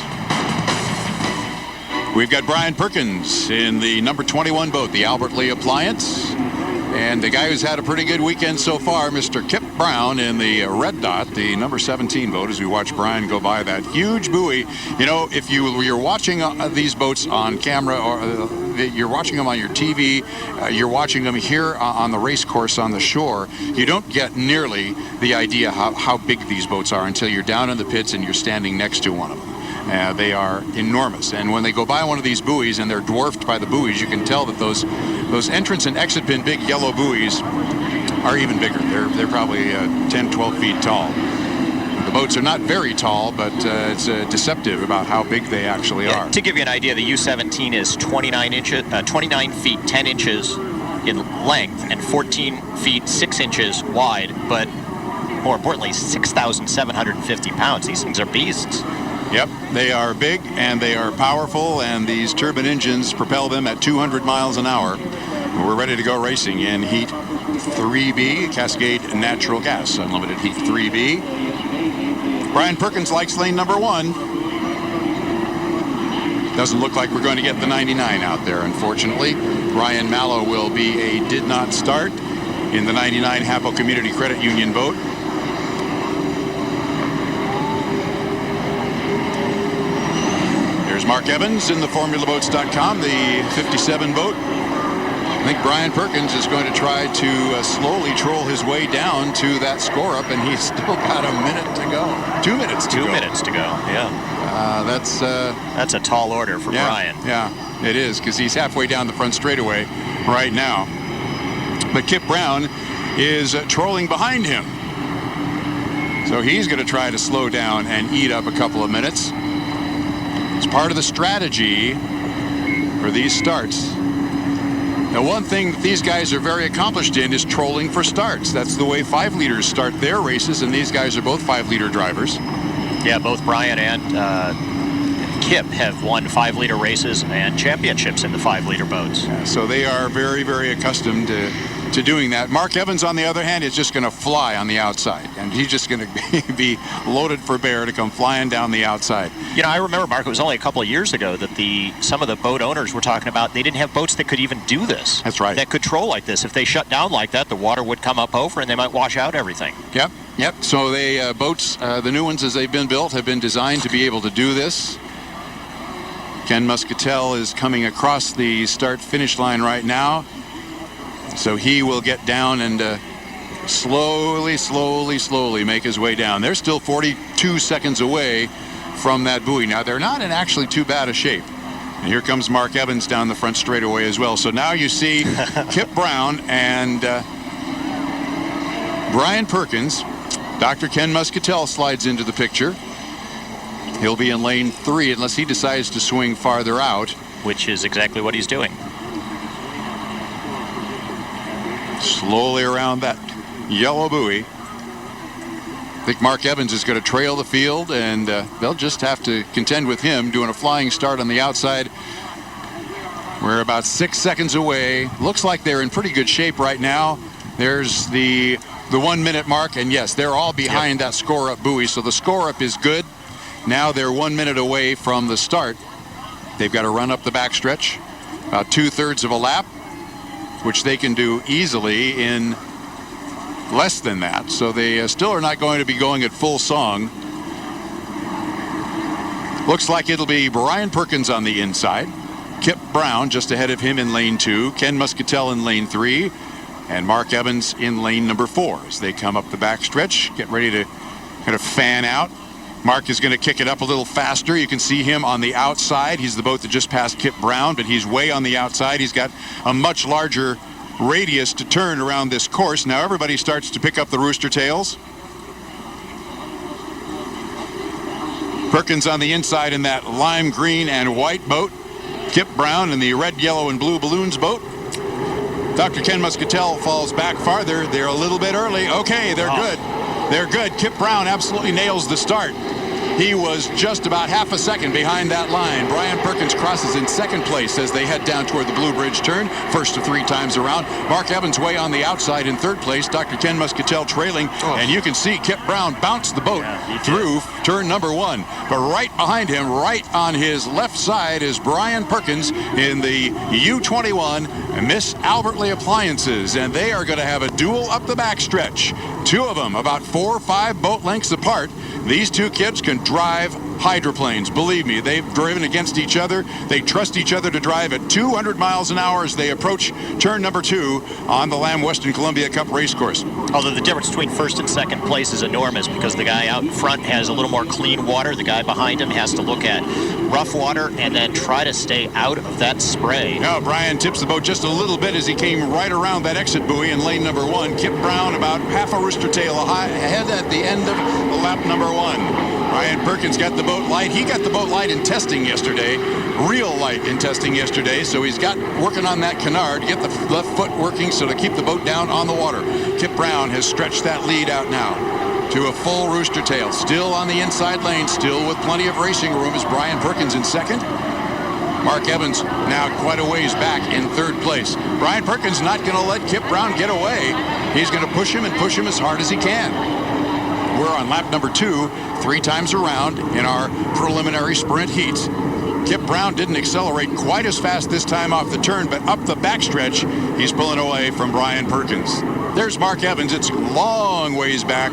We've got Brian Perkins in the number 21 boat, the Albert Lea Appliance. And the guy who's had a pretty good weekend so far, Mr. Kip Brown in the Red Dot, the number 17 boat, as we watch Brian go by that huge buoy. You know, if you're watching these boats on camera, or you're watching them on your TV, you're watching them here on the race course on the shore, you don't get nearly the idea how big these boats are until you're down in the pits and you're standing next to one of them. They are enormous, and when they go by one of these buoys and they're dwarfed by the buoys, you can tell that those entrance and exit pin big yellow buoys are even bigger. They're probably 10, 12 feet tall. The boats are not very tall, but it's deceptive about how big they actually are. To give you an idea, the U-17 is 29 feet 10 inches in length and 14 feet 6 inches wide, but more importantly, 6,750 pounds. These things are beasts. Yep, they are big and they are powerful, and these turbine engines propel them at 200 miles an hour. We're ready to go racing in Heat 3B, Cascade Natural Gas Unlimited Heat 3B. Brian Perkins likes lane number 1. Doesn't look like we're going to get the 99 out there, unfortunately. Ryan Mallow will be a did not start in the 99 Hapo Community Credit Union boat. There's Mark Evans in the FormulaBoats.com, the 57 boat. I think Brian Perkins is going to try to slowly troll his way down to that score up, and he's still got a minute to go. 2 minutes to go. 2 minutes to go, yeah. That's a tall order for Brian. Yeah, it is, because he's halfway down the front straightaway right now. But Kip Brown is trolling behind him. So he's going to try to slow down and eat up a couple of minutes. It's part of the strategy for these starts. Now, one thing that these guys are very accomplished in is trolling for starts. That's the way 5-liters start their races, and these guys are both 5-liter drivers. Yeah, both Brian and Kip have won 5-liter races and championships in the 5-liter boats. Yeah, so they are very, very accustomed to doing that. Mark Evans, on the other hand, is just going to fly on the outside, and he's just going to be loaded for bear to come flying down the outside. You know, I remember, Mark, it was only a couple of years ago that some of the boat owners were talking about they didn't have boats that could even do this. That's right. That could troll like this. If they shut down like that, the water would come up over and they might wash out everything. Yep. So they boats, the new ones as they've been built, have been designed to be able to do this. Ken Muscatel is coming across the start-finish line right now. So he will get down and slowly make his way down. They're still 42 seconds away from that buoy. Now, they're not in actually too bad a shape. And here comes Mark Evans down the front straightaway as well. So now you see Kip Brown and Brian Perkins. Dr. Ken Muscatel slides into the picture. He'll be in lane 3 unless he decides to swing farther out. Which is exactly what he's doing. Slowly around that yellow buoy. I think Mark Evans is going to trail the field, and they'll just have to contend with him doing a flying start on the outside. We're about 6 seconds away. Looks like they're in pretty good shape right now. There's the 1 minute mark, and yes, they're all behind that score up buoy, so the score up is good. Now they're 1 minute away from the start. They've got to run up the backstretch, about 2/3 of a lap, which they can do easily in less than that. So they still are not going to be going at full song. Looks like it'll be Brian Perkins on the inside, Kip Brown just ahead of him in lane 2, Ken Muscatel in lane 3, and Mark Evans in lane number 4 as they come up the backstretch, get ready to kind of fan out. Mark is going to kick it up a little faster. You can see him on the outside. He's the boat that just passed Kip Brown, but he's way on the outside. He's got a much larger radius to turn around this course. Now everybody starts to pick up the rooster tails. Perkins on the inside in that lime green and white boat. Kip Brown in the red, yellow, and blue balloons boat. Dr. Ken Muscatel falls back farther. They're a little bit early. Okay, they're good. They're good. Kip Brown absolutely nails the start. He was just about half a second behind that line. Brian Perkins crosses in second place as they head down toward the Blue Bridge turn, first of 3 times around. Mark Evans way on the outside in third place. Dr. Ken Muscatel trailing, and you can see Kip Brown bounce the boat through turn number 1. But right behind him, right on his left side, is Brian Perkins in the U21 Miss Albert Lee Appliances, and they are going to have a duel up the backstretch. 2 of them about 4 or 5 boat lengths apart. These 2 kids can drive hydroplanes. Believe me, they've driven against each other. They trust each other to drive at 200 miles an hour as they approach turn number 2 on the Lamb Western Columbia Cup racecourse. Although the difference between first and second place is enormous because the guy out in front has a little more clean water. The guy behind him has to look at rough water and then try to stay out of that spray. Now Brian tips the boat just a little bit as he came right around that exit buoy in lane number 1. Kip Brown about half a rooster tail ahead at the end of the lap number 1. Brian Perkins got the boat light. He got the boat light in testing yesterday, real light in testing yesterday, so he's got working on that canard to get the left foot working so to keep the boat down on the water. Kip Brown has stretched that lead out now to a full rooster tail. Still on the inside lane, still with plenty of racing room is Brian Perkins in second. Mark Evans now quite a ways back in third place. Brian Perkins not going to let Kip Brown get away. He's going to push him and push him as hard as he can. We're on lap number 2, 3 times around in our preliminary sprint heats. Kip Brown didn't accelerate quite as fast this time off the turn, but up the backstretch, he's pulling away from Brian Perkins. There's Mark Evans. It's long ways back,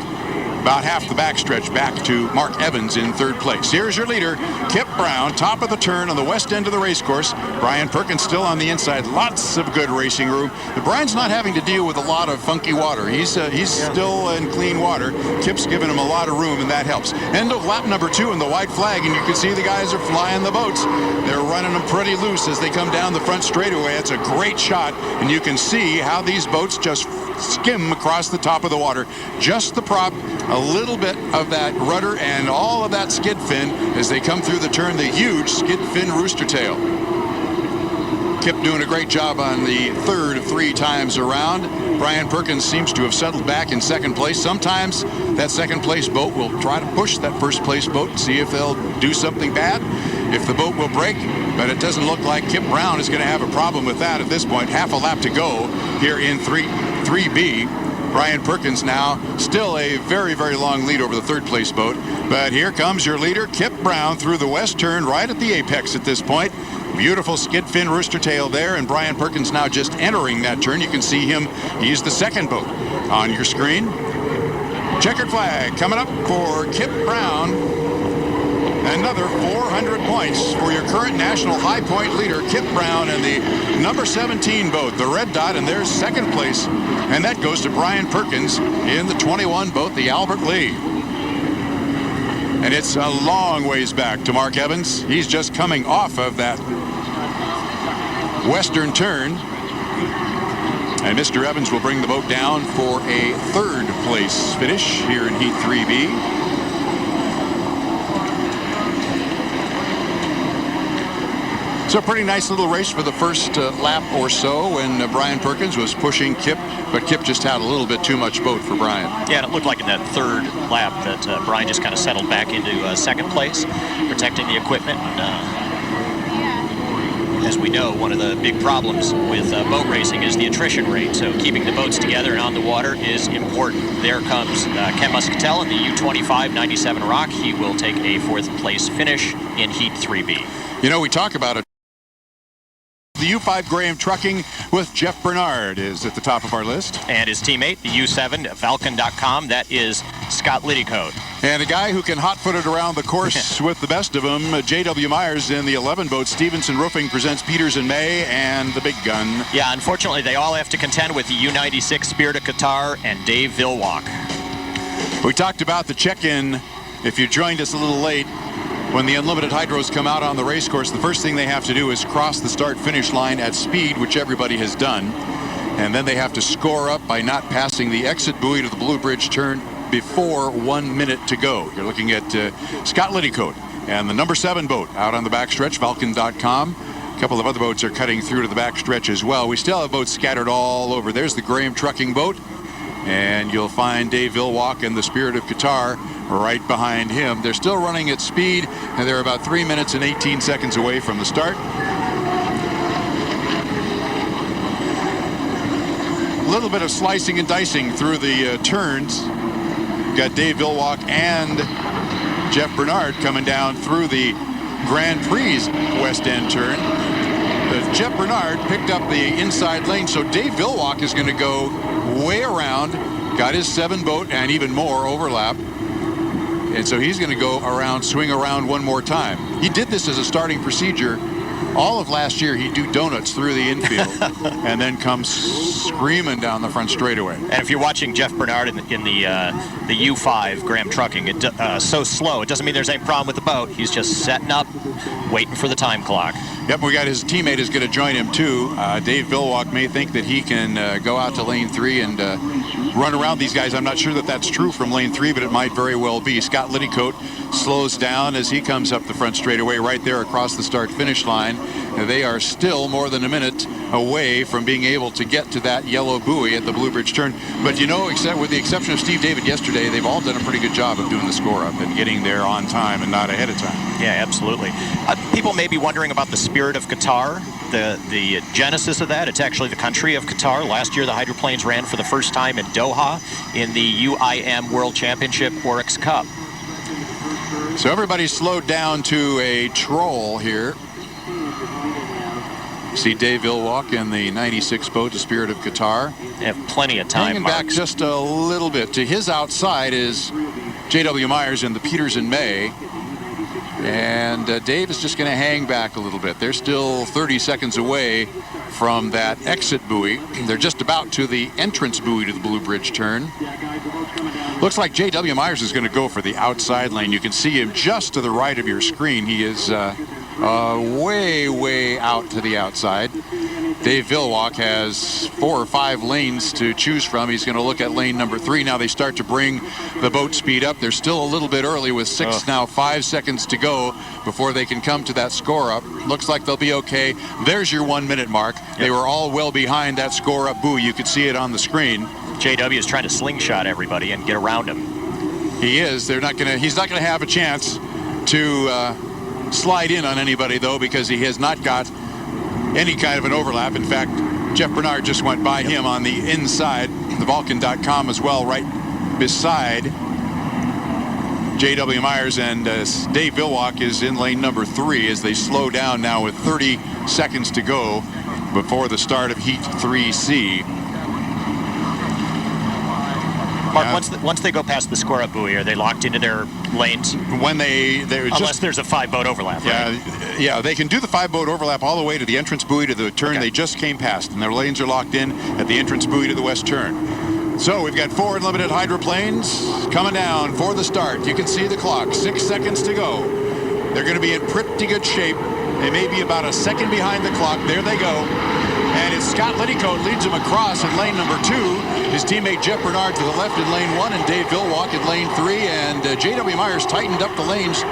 about half the backstretch back to Mark Evans in third place. Here's your leader, Kip Brown, top of the turn on the west end of the race course. Brian Perkins still on the inside. Lots of good racing room. But Brian's not having to deal with a lot of funky water. He's still in clean water. Kip's giving him a lot of room, and that helps. End of lap number 2 in the white flag, and you can see the guys are flying the boats. They're running them pretty loose as they come down the front straightaway. It's a great shot, and you can see how these boats just skim across the top of the water. Just the prop, a little bit of that rudder, and all of that skid fin as they come through the turn, the huge skid fin rooster tail. Kip doing a great job on the third of 3 times around. Brian Perkins seems to have settled back in second place. Sometimes that second place boat will try to push that first place boat and see if they'll do something bad, if the boat will break, but it doesn't look like Kip Brown is going to have a problem with that at this point. Half a lap to go here in 3B. Brian Perkins now still a very, very long lead over the third place boat. But here comes your leader, Kip Brown, through the west turn right at the apex at this point. Beautiful skid fin rooster tail there, and Brian Perkins now just entering that turn. You can see him. He's the second boat on your screen. Checkered flag coming up for Kip Brown. Another 400 points for your current national high point leader, Kip Brown, and the number 17 boat, the red dot, and there's second place. And that goes to Brian Perkins in the 21 boat, the Albert Lee. And it's a long ways back to Mark Evans. He's just coming off of that western turn. And Mr. Evans will bring the boat down for a third place finish here in Heat 3B. So a pretty nice little race for the first lap or so when Brian Perkins was pushing Kip, but Kip just had a little bit too much boat for Brian. Yeah, and it looked like in that third lap that Brian just kind of settled back into second place, protecting the equipment. As we know, one of the big problems with boat racing is the attrition rate, so keeping the boats together and on the water is important. There comes Ken Muscatel in the U25 97 Rock. He will take a fourth place finish in Heat 3B. You know, we talk about it. The U5 Graham Trucking with Jeff Bernard is at the top of our list. And his teammate, the U7 Valken.com, that is Scott Liddycote. And a guy who can hot-foot it around the course with the best of them, J.W. Myers in the 11 boat. Stevenson Roofing presents Peters and May and the big gun. Yeah, unfortunately, they all have to contend with the U96 Spirit of Qatar and Dave Vilwalk. We talked about the check-in. If you joined us a little late, when the Unlimited Hydros come out on the race course, the first thing they have to do is cross the start-finish line at speed, which everybody has done. And then they have to score up by not passing the exit buoy to the Blue Bridge turn before 1 minute to go. You're looking at Scott Liddycote and the number 7 boat out on the backstretch, Valken.com. A couple of other boats are cutting through to the backstretch as well. We still have boats scattered all over. There's the Graham Trucking boat. And you'll find Dave Vilwalk and the Spirit of Qatar right behind him. They're still running at speed, and they're about 3 minutes and 18 seconds away from the start. A little bit of slicing and dicing through the turns. Got Dave Vilwalk and Jeff Bernard coming down through the Grand Prix West End turn. Jeff Bernard picked up the inside lane, so Dave Vilwalk is going to go way around, got his 7 boat and even more overlap, and so he's going to go around, swing around one more time. He did this as a starting procedure all of last year. He'd do donuts through the infield and then come screaming down the front straightaway. And if you're watching Jeff Bernard in the U5 Graham Trucking, it's so slow, it doesn't mean there's any problem with the boat. He's just setting up, waiting for the time clock. Yep, we got his teammate is going to join him too. Dave Vilwalk may think that he can go out to lane 3 and run around these guys. I'm not sure that that's true from lane 3, but it might very well be. Scott Liddycote slows down as he comes up the front straightaway right there across the start-finish line. They are still more than a minute away from being able to get to that yellow buoy at the Blue Bridge turn. But you know, except with the exception of Steve David yesterday, they've all done a pretty good job of doing the score-up and getting there on time and not ahead of time. Yeah, absolutely. People may be wondering about the Spirit of Qatar, the genesis of that. It's actually the country of Qatar. Last year, the hydroplanes ran for the first time in Doha in the UIM World Championship Oryx Cup. So everybody's slowed down to a troll here. See Dave Vilwalk in the 96 boat, the Spirit of Qatar. They have plenty of time, hanging back just a little bit. To his outside is J.W. Myers in the Peters and May. And Dave is just going to hang back a little bit. They're still 30 seconds away from that exit buoy. They're just about to the entrance buoy to the Blue Bridge turn. Looks like J.W. Myers is going to go for the outside lane. You can see him just to the right of your screen. He is way, way out to the outside. Dave Vilwalk has 4 or 5 lanes to choose from. He's going to look at lane number 3. Now they start to bring the boat speed up. They're still a little bit early with 5 seconds to go before they can come to that score up. Looks like they'll be okay. There's your 1 minute mark. Yep. They were all well behind that score up buoy. You could see it on the screen. JW is trying to slingshot everybody and get around him. He is. He's not going to have a chance to slide in on anybody though, because he has not got any kind of an overlap. In fact, Jeff Bernard just went by him on the inside. The Valken.com as well, right beside J.W. Myers, and Dave Vilwalk is in lane number 3 as they slow down now with 30 seconds to go before the start of Heat 3C. Mark, once they go past the score-up buoy, are they locked into their lanes? When unless there's a 5-boat overlap, right? Yeah, they can do the 5-boat overlap all the way to the entrance buoy to the turn they just came past, and their lanes are locked in at the entrance buoy to the west turn. So we've got 4 unlimited hydroplanes coming down for the start. You can see the clock, 6 seconds to go. They're going to be in pretty good shape. They may be about a second behind the clock. There they go. And it's Scott Liddycoat leads him across in lane number 2. His teammate Jeff Bernard to the left in lane 1 and Dave Villwock in lane 3. And J.W. Myers tightened up the lanes.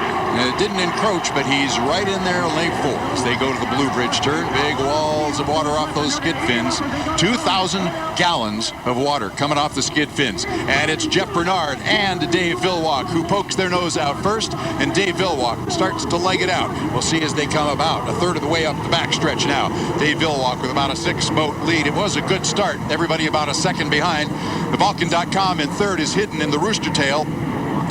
Didn't encroach, but he's right in there in lane 4 as they go to the Blue Bridge turn. Big walls of water off those skid fins. 2,000 gallons of water coming off the skid fins. And it's Jeff Bernard and Dave Villwock who pokes their nose out first. And Dave Villwock starts to leg it out. We'll see as they come about a third of the way up the backstretch now. Dave Villwock with about a 6-boat lead. It was a good start. Everybody about a second behind. The Vulcan.com in third is hidden in the rooster tail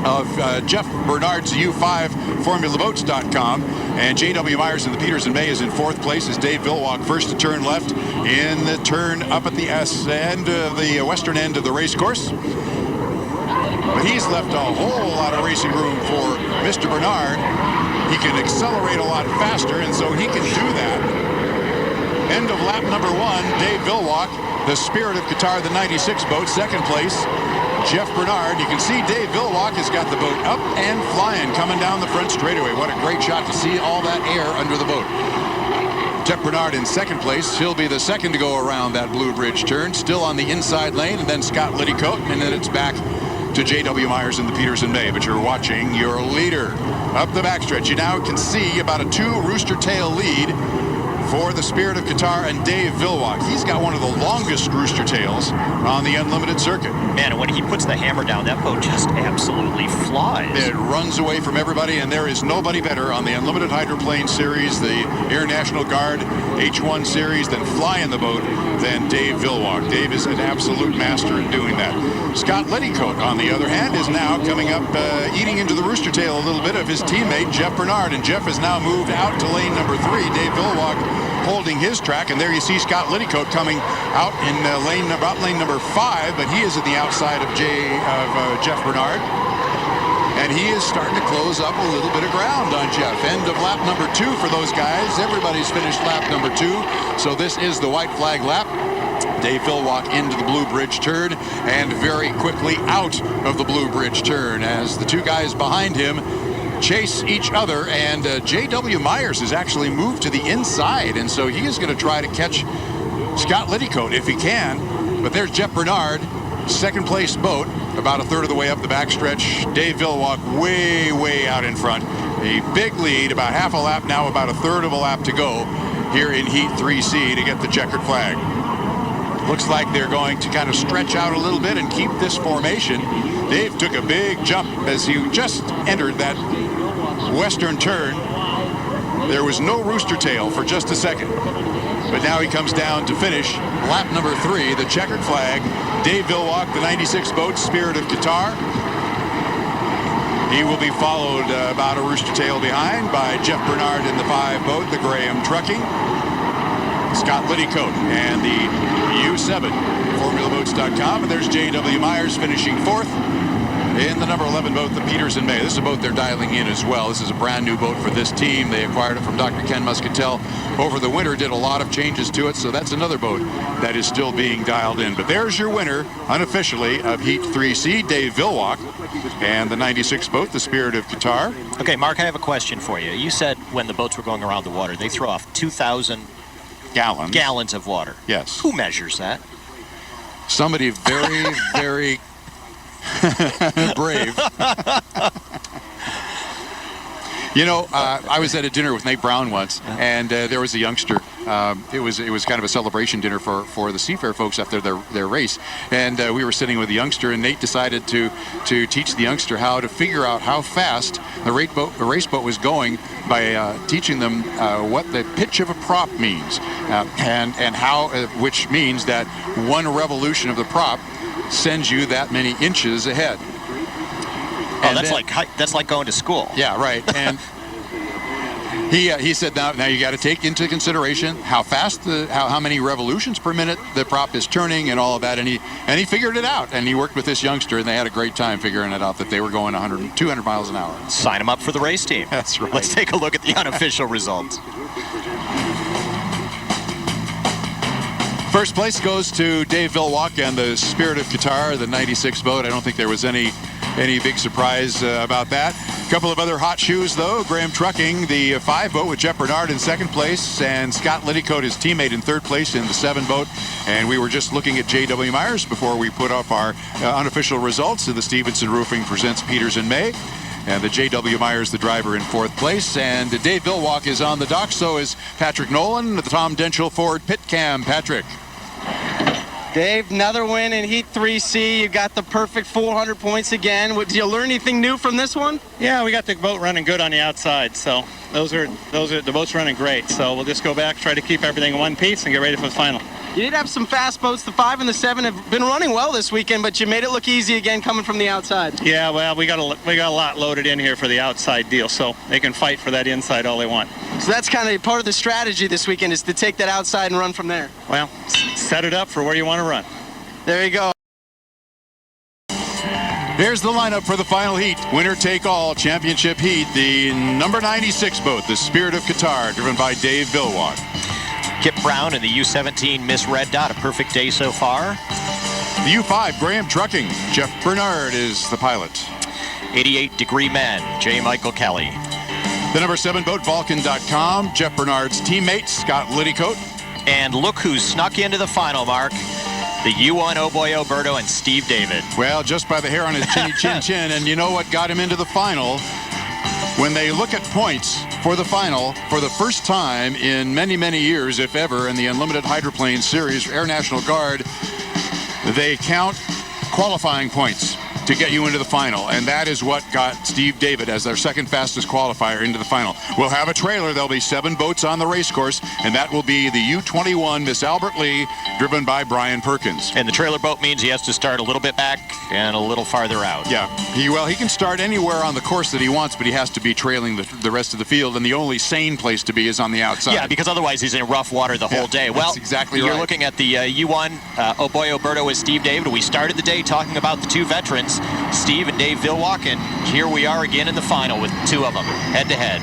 of Jeff Bernard's U5 FormulaBoats.com, and J.W. Myers in the Peterson May is in 4th place as Dave Villwock first to turn left in the turn up at the end of the western end of the race course. But he's left a whole lot of racing room for Mr. Bernard. He can accelerate a lot faster, and so he can do that. End of lap number 1, Dave Villwock, the Spirit of Qatar, the 96 boat, 2nd place. Jeff Bernard, you can see Dave Villwock has got the boat up and flying, coming down the front straightaway. What a great shot to see all that air under the boat. Jeff Bernard in 2nd place. He'll be the second to go around that Blue Bridge turn, still on the inside lane, and then Scott Liddycoat, and then it's back to J.W. Myers in the Peterson May. But you're watching your leader up the backstretch. You now can see about a 2 rooster tail lead for the Spirit of Qatar and Dave Villwock. He's got one of the longest rooster tails on the unlimited circuit. Man, when he puts the hammer down, that boat just absolutely flies. It runs away from everybody, and there is nobody better on the Unlimited Hydroplane Series, the Air National Guard H1 Series, than flying the boat than Dave Villwock. Dave is an absolute master in doing that. Scott Liddycoat, on the other hand, is now coming up, eating into the rooster tail a little bit of his teammate, Jeff Bernard, and Jeff has now moved out to lane number 3. Dave Villwock holding his track, and there you see Scott Liddycoat coming out in lane number 5, but he is at the outside of Jeff Bernard, and he is starting to close up a little bit of ground on Jeff. End of lap number 2 for those guys. Everybody's finished lap number 2, so this is the white flag lap. Dave Villwock into the Blue Bridge turn and very quickly out of the Blue Bridge turn as the 2 guys behind him chase each other, and J.W. Myers has actually moved to the inside, and so he is going to try to catch Scott Liddycoat if he can. But there's Jeff Bernard, 2nd place boat, about a third of the way up the backstretch. Dave Villwock way out in front. A big lead, about half a lap now, about a third of a lap to go here in Heat 3C to get the checkered flag. Looks like they're going to kind of stretch out a little bit and keep this formation. Dave took a big jump as he just entered that western turn. There was no rooster tail for just a second, but now he comes down to finish lap number 3, the checkered flag. Dave Villwock, the 96 boat, Spirit of Qatar. He will be followed about a rooster tail behind by Jeff Bernard in the 5 boat, the Graham Trucking. Scott Liddycoat and the U7 FormulaBoats.com, and there's J.W. Myers finishing 4th in the number 11 boat, the Peterson May. This is a boat they're dialing in as well. This is a brand new boat for this team. They acquired it from Dr. Ken Muscatel over the winter, did a lot of changes to it, so that's another boat that is still being dialed in. But there's your winner, unofficially, of Heat 3C, Dave Villwock, and the 96 boat, the Spirit of Qatar. Okay, Mark, I have a question for you. You said when the boats were going around the water, they throw off 2,000 gallons of water. Yes. Who measures that? Somebody very, very brave. You know, I was at a dinner with Nate Brown once, and there was a youngster. It was kind of a celebration dinner for the Seafair folks after their race, and we were sitting with the youngster, and Nate decided to teach the youngster how to figure out how fast the race boat was going by teaching them what the pitch of a prop means, and how which means that one revolution of the prop sends you that many inches ahead. Oh, that's like going to school. Yeah, right. And he said now you got to take into consideration how fast how many revolutions per minute the prop is turning and all of that, and he figured it out, and he worked with this youngster, and they had a great time figuring it out, that they were going 200 miles an hour. Sign him up for the race team. That's right. Let's take a look at the unofficial results. First place goes to Dave Villwock and the Spirit of Qatar, the 96 boat. I don't think there was any big surprise about that. A couple of other hot shoes, though. Graham Trucking, the 5 boat with Jeff Bernard in second place, and Scott Liddycoat, his teammate, in third place in the 7 boat. And we were just looking at J.W. Myers before we put up our unofficial results. The Stevenson Roofing presents Peters in May. And the J.W. Myers, the driver, in fourth place. And Dave Villwock is on the dock. So is Patrick Nolan, the Tom Denchel Ford Pit Cam. Patrick. Dave, another win in Heat 3C. You got the perfect 400 points again. Did you learn anything new from this one? Yeah, we got the boat running good on the outside, so the boat's running great. So we'll just go back, try to keep everything in one piece, and get ready for the final. You did have some fast boats. The 5 and the 7 have been running well this weekend, but you made it look easy again coming from the outside. Yeah, well, we got a lot loaded in here for the outside deal, so they can fight for that inside all they want. So that's kind of part of the strategy this weekend, is to take that outside and run from there. Well, set it up for where you want to run. There you go. Here's the lineup for the final heat. Winner take all championship heat. The number 96 boat, the Spirit of Qatar, driven by Dave Villwock. Kip Brown in the U-17 Miss Red Dot. A perfect day so far. The U-5, Graham Trucking. Jeff Bernard is the pilot. 88 Degree Men, J. Michael Kelly. The number 7 boat, Vulcan.com. Jeff Bernard's teammate, Scott Liddycoat. And look who's snuck into the final, Mark. The U1 Oh Boy Oberto and Steve David. Well, just by the hair on his chinny chin. And you know what got him into the final? When they look at points for the final, for the first time in many, many years, if ever, in the Unlimited Hydroplane Series, Air National Guard, they count qualifying points to get you into the final, and that is what got Steve David as their second fastest qualifier into the final. We'll have a trailer. There'll be 7 boats on the race course, and that will be the U-21 Miss Albert Lee, driven by Brian Perkins. And the trailer boat means he has to start a little bit back and a little farther out. Yeah, he can start anywhere on the course that he wants, but he has to be trailing the rest of the field, and the only sane place to be is on the outside. Yeah, because otherwise he's in rough water the whole day. Well, that's exactly you're right. looking at the U1 Oh Boy Oberto with Steve David. We started the day talking about the 2 veterans, Steve and Dave Villwock, and here we are again in the final with 2 of them, head-to-head.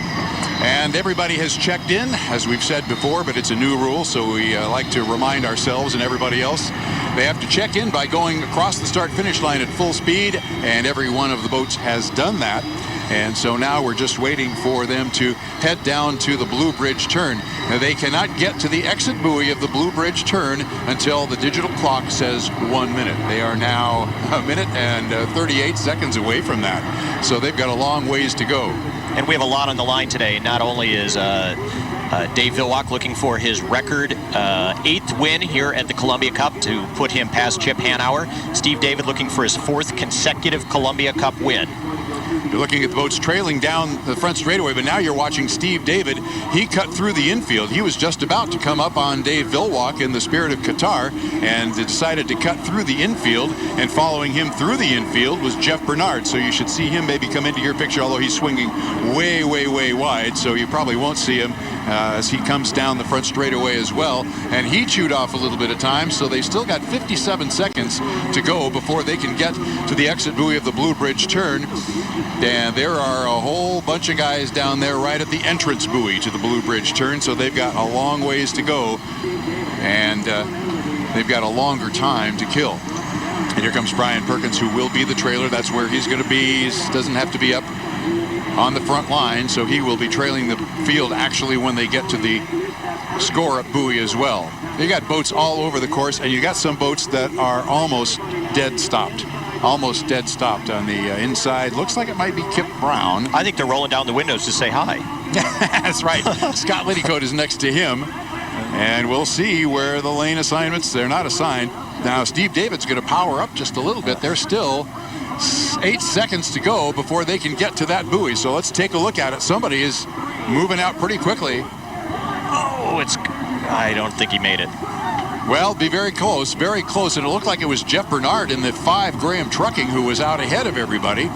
And everybody has checked in, as we've said before, but it's a new rule, so we like to remind ourselves and everybody else. They have to check in by going across the start-finish line at full speed, and every one of the boats has done that. And so now we're just waiting for them to head down to the Blue Bridge turn. Now, they cannot get to the exit buoy of the Blue Bridge turn until the digital clock says 1 minute. They are now 1 minute and 38 seconds away from that. So they've got a long ways to go. And we have a lot on the line today. Not only is Dave Villwock looking for his record 8th win here at the Columbia Cup to put him past Chip Hanauer. Steve David looking for his 4th consecutive Columbia Cup win. You're looking at the boats trailing down the front straightaway, but now you're watching Steve David. He cut through the infield. He was just about to come up on Dave Villwock in the Spirit of Qatar and decided to cut through the infield, and following him through the infield was Jeff Bernard. So you should see him maybe come into your picture, although he's swinging way, way, way wide, so you probably won't see him as he comes down the front straightaway as well. And he chewed off a little bit of time, so they still got 57 seconds to go before they can get to the exit buoy of the Blue Bridge turn. And there are a whole bunch of guys down there right at the entrance buoy to the Blue Bridge turn, so they've got a long ways to go, and they've got a longer time to kill. And here comes Brian Perkins, who will be the trailer. That's where he's going to be. He doesn't have to be up on the front line, so he will be trailing the field actually when they get to the score-up buoy as well. You got boats all over the course, and you got some boats that are almost dead stopped. Almost dead stopped on the inside. Looks like it might be Kip Brown. I think they're rolling down the windows to say hi. That's right. Scott Liddycoat is next to him. And we'll see where the lane assignments, they're not assigned. Now, Steve David's going to power up just a little bit. There's still 8 seconds to go before they can get to that buoy. So let's take a look at it. Somebody is moving out pretty quickly. Oh, I don't think he made it. Well, be very close, and it looked like it was Jeff Bernard in the 5 Graham Trucking who was out ahead of everybody.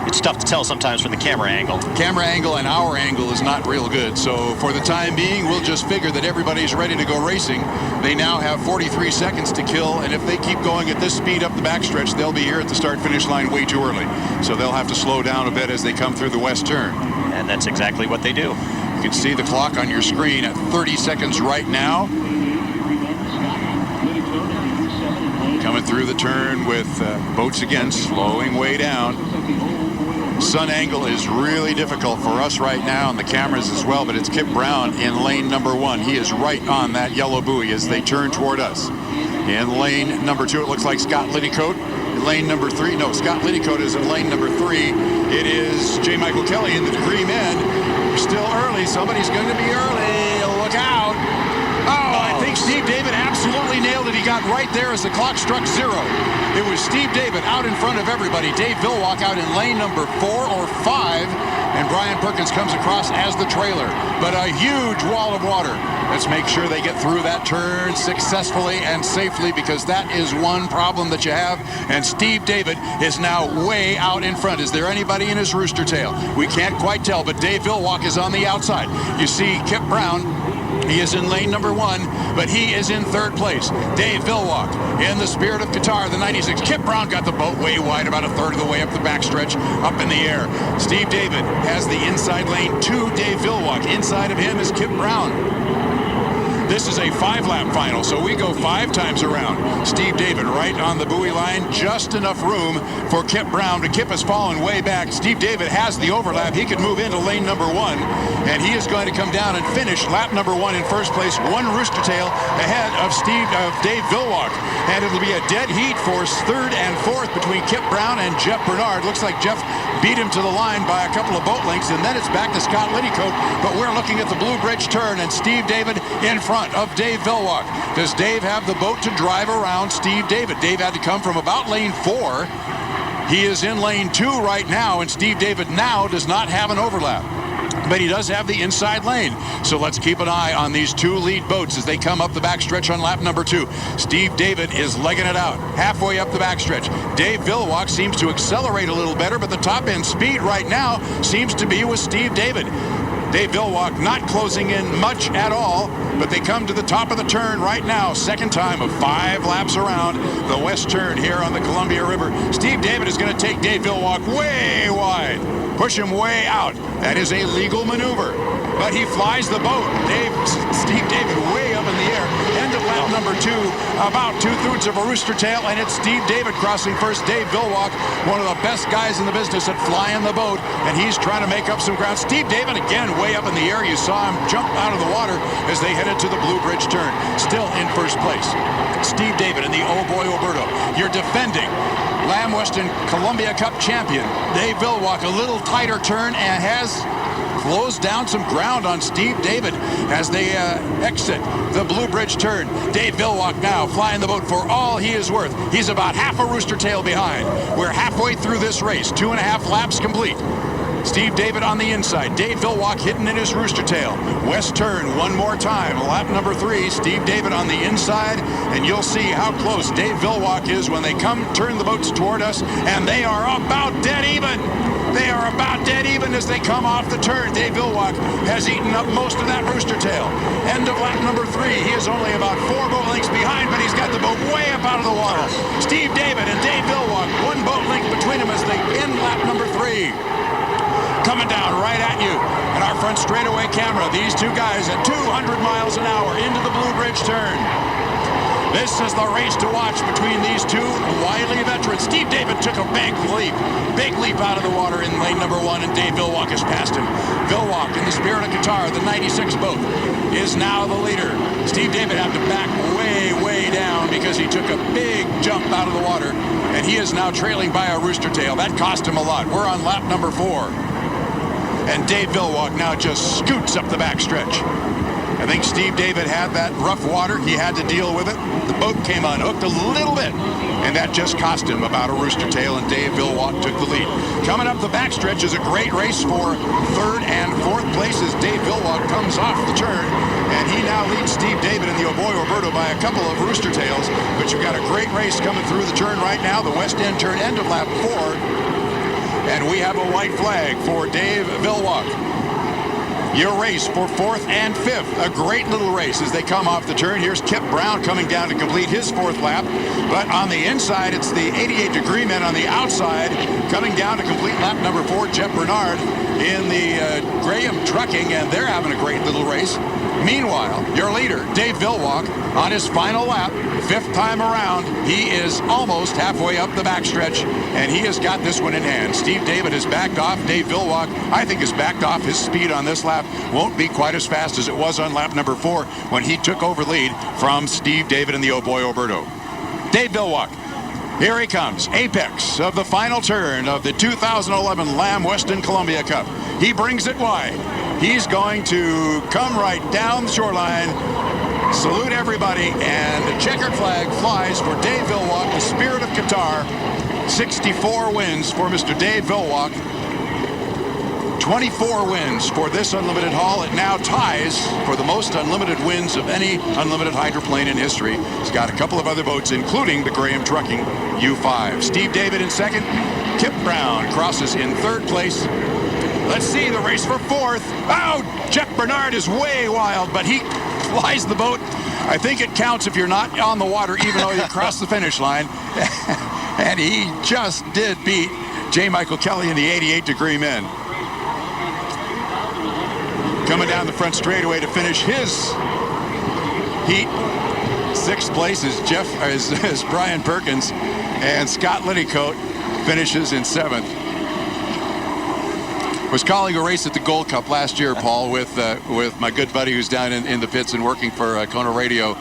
It's tough to tell sometimes from the camera angle. Camera angle and our angle is not real good, so for the time being, we'll just figure that everybody's ready to go racing. They now have 43 seconds to kill, and if they keep going at this speed up the backstretch, they'll be here at the start-finish line way too early. So they'll have to slow down a bit as they come through the west turn. And that's exactly what they do. You can see the clock on your screen at 30 seconds right now. Coming through the turn with boats again slowing way down. Sun angle is really difficult for us right now and the cameras as well, but it's Kip Brown in lane number 1. He is right on that yellow buoy as they turn toward us. In lane number 2, it looks like Scott Liddycoat. In lane number 3, no, Scott Liddycoat is in lane number 3. It is J. Michael Kelly in the Degree Men. We're still early. Somebody's going to be early. Look out. Oh, I think Steve David absolutely nailed it. He got right there as the clock struck 0. It was Steve David out in front of everybody. Dave Villwock out in lane number 4 or 5. And Brian Perkins comes across as the trailer. But a huge wall of water. Let's make sure they get through that turn successfully and safely, because that is one problem that you have. And Steve David is now way out in front. Is there anybody in his rooster tail? We can't quite tell, but Dave Villwock is on the outside. You see Kip Brown. He is in lane number 1, but he is in 3rd place. Dave Villwock in the Spirit of Qatar, the 96. Kip Brown got the boat way wide, about a third of the way up the backstretch, up in the air. Steve David has the inside lane to Dave Villwock. Inside of him is Kip Brown. This is a 5-lap final, so we go 5 times around. Steve David right on the buoy line, just enough room for Kip Brown, but Kip has fallen way back. Steve David has the overlap. He can move into lane number 1, and he is going to come down and finish lap number 1 in 1st place, 1 rooster tail ahead of Dave Villwock. And it'll be a dead heat for 3rd and 4th between Kip Brown and Jeff Bernard. Looks like Jeff beat him to the line by a couple of boat lengths, and then it's back to Scott Liddycoat. But we're looking at the Blue Bridge turn, and Steve David in front of Dave Villwock. Does Dave have the boat to drive around Steve David? Dave had to come from about lane 4. He is in lane 2 right now, and Steve David now does not have an overlap. But he does have the inside lane. So let's keep an eye on these 2 lead boats as they come up the backstretch on lap number 2. Steve David is legging it out halfway up the backstretch. Dave Villwock seems to accelerate a little better, but the top end speed right now seems to be with Steve David. Dave Villwock not closing in much at all, but they come to the top of the turn right now. 2nd time of 5 laps around the west turn here on the Columbia River. Steve David is going to take Dave Villwock way wide, push him way out. That is a legal maneuver, but he flies the boat. Steve David way up in the air. End of lap number 2, about 2/3 of a rooster tail, and it's Steve David crossing first. Dave Villwock, one of the best guys in the business at flying the boat, and he's trying to make up some ground. Steve David again way up in the air. You saw him jump out of the water as they headed to the Blue Bridge turn. Still in 1st place. Steve David in the Oh Boy Oberto. You're defending Lamb Weston Columbia Cup champion Dave Villwock. A little tighter turn and has closed down some ground on Steve David as they exit the Blue Bridge turn. Dave Villwock now flying the boat for all he is worth. He's about half a rooster tail behind. We're halfway through this race, 2.5 laps complete. Steve David on the inside. Dave Villwock hitting in his rooster tail. West turn one more time. Lap number 3. Steve David on the inside. And you'll see how close Dave Villwock is when they turn the boats toward us. And they are about dead even. They are about dead even as they come off the turn. Dave Villwock has eaten up most of that rooster tail. End of lap number 3. He is only about 4 boat lengths behind, but he's got the boat way up out of the water. Steve David and Dave Villwock, 1 boat length between them as they end lap number 3. Coming down right at you. And our front straightaway camera, these 2 guys at 200 miles an hour into the Blue Bridge turn. This is the race to watch between these 2 wily veterans. Steve David took a big leap out of the water in lane number 1, and Dave Villwock has passed him. Villwock in the Spirit of Qatar, the 96 boat, is now the leader. Steve David had to back way down because he took a big jump out of the water, and he is now trailing by a rooster tail. That cost him a lot. We're on lap number 4. And Dave Villwock now just scoots up the backstretch. I think Steve David had that rough water. He had to deal with it. The boat came unhooked a little bit, and that just cost him about a rooster tail, and Dave Villwock took the lead. Coming up the backstretch is a great race for 3rd and 4th place as Dave Villwock comes off the turn, and he now leads Steve David in the Oh Boy Oberto by a couple of rooster tails. But you've got a great race coming through the turn right now, the west end turn, end of lap 4. And we have a white flag for Dave Villwock. Your race for 4th and 5th. A great little race as they come off the turn. Here's Kip Brown coming down to complete his 4th lap. But on the inside, it's the 88 Degree Men on the outside coming down to complete lap number 4, Jeff Bernard. in the Graham Trucking, and they're having a great little race. Meanwhile, your leader, Dave Villwock, on his final lap, 5th time around, he is almost halfway up the backstretch, and he has got this one in hand. Steve David has backed off. Dave Villwock, I think, has backed off. His speed on this lap won't be quite as fast as it was on lap number 4 when he took over lead from Steve David and the Oh Boy Oberto. Dave Villwock, here he comes, apex of the final turn of the 2011 Lamb Weston Columbia Cup. He brings it wide. He's going to come right down the shoreline, salute everybody, and the checkered flag flies for Dave Villwock, the Spirit of Qatar. 64 wins for Mr. Dave Villwock. 24 wins for this unlimited haul. It now ties for the most unlimited wins of any unlimited hydroplane in history. He's got a couple of other boats, including the Graham Trucking U5. Steve David in second. Kip Brown crosses in 3rd place. Let's see the race for 4th. Oh, Jeff Bernard is way wild, but he flies the boat. I think it counts if you're not on the water, even though you cross the finish line. And he just did beat J. Michael Kelly in the 88-degree men. Coming down the front straightaway to finish his heat. 6th place is Brian Perkins, and Scott Linnicoat finishes in 7th. Was calling a race at the Gold Cup last year, Paul, with my good buddy who's down in the pits and working for Kona Radio,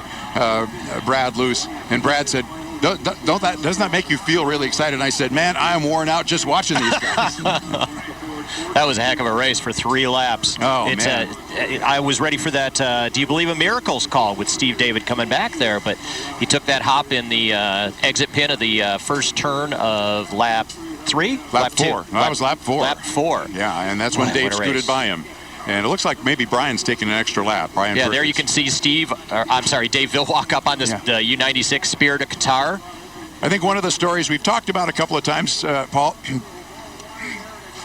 Brad Luce, and Brad said, doesn't that make you feel really excited? And I said, man, I'm worn out just watching these guys. That was a heck of a race for 3 laps. Oh, man. I was ready for that Do You Believe in Miracles call with Steve David coming back there, but he took that hop in the exit pin of the first turn of lap 3? Lap 4. 2. No, that was lap 4. Lap 4. Yeah, and that's when Dave scooted by him. And it looks like maybe Brian's taking an extra lap. Brian Perkins. There you can see Dave Villwock up on this U96 Spirit of Qatar. I think one of the stories we've talked about a couple of times, Paul,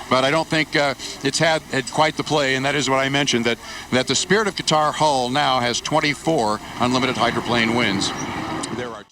but I don't think it's had quite the play, and that is what I mentioned, that the Spirit of Qatar hull now has 24 unlimited hydroplane wins. There are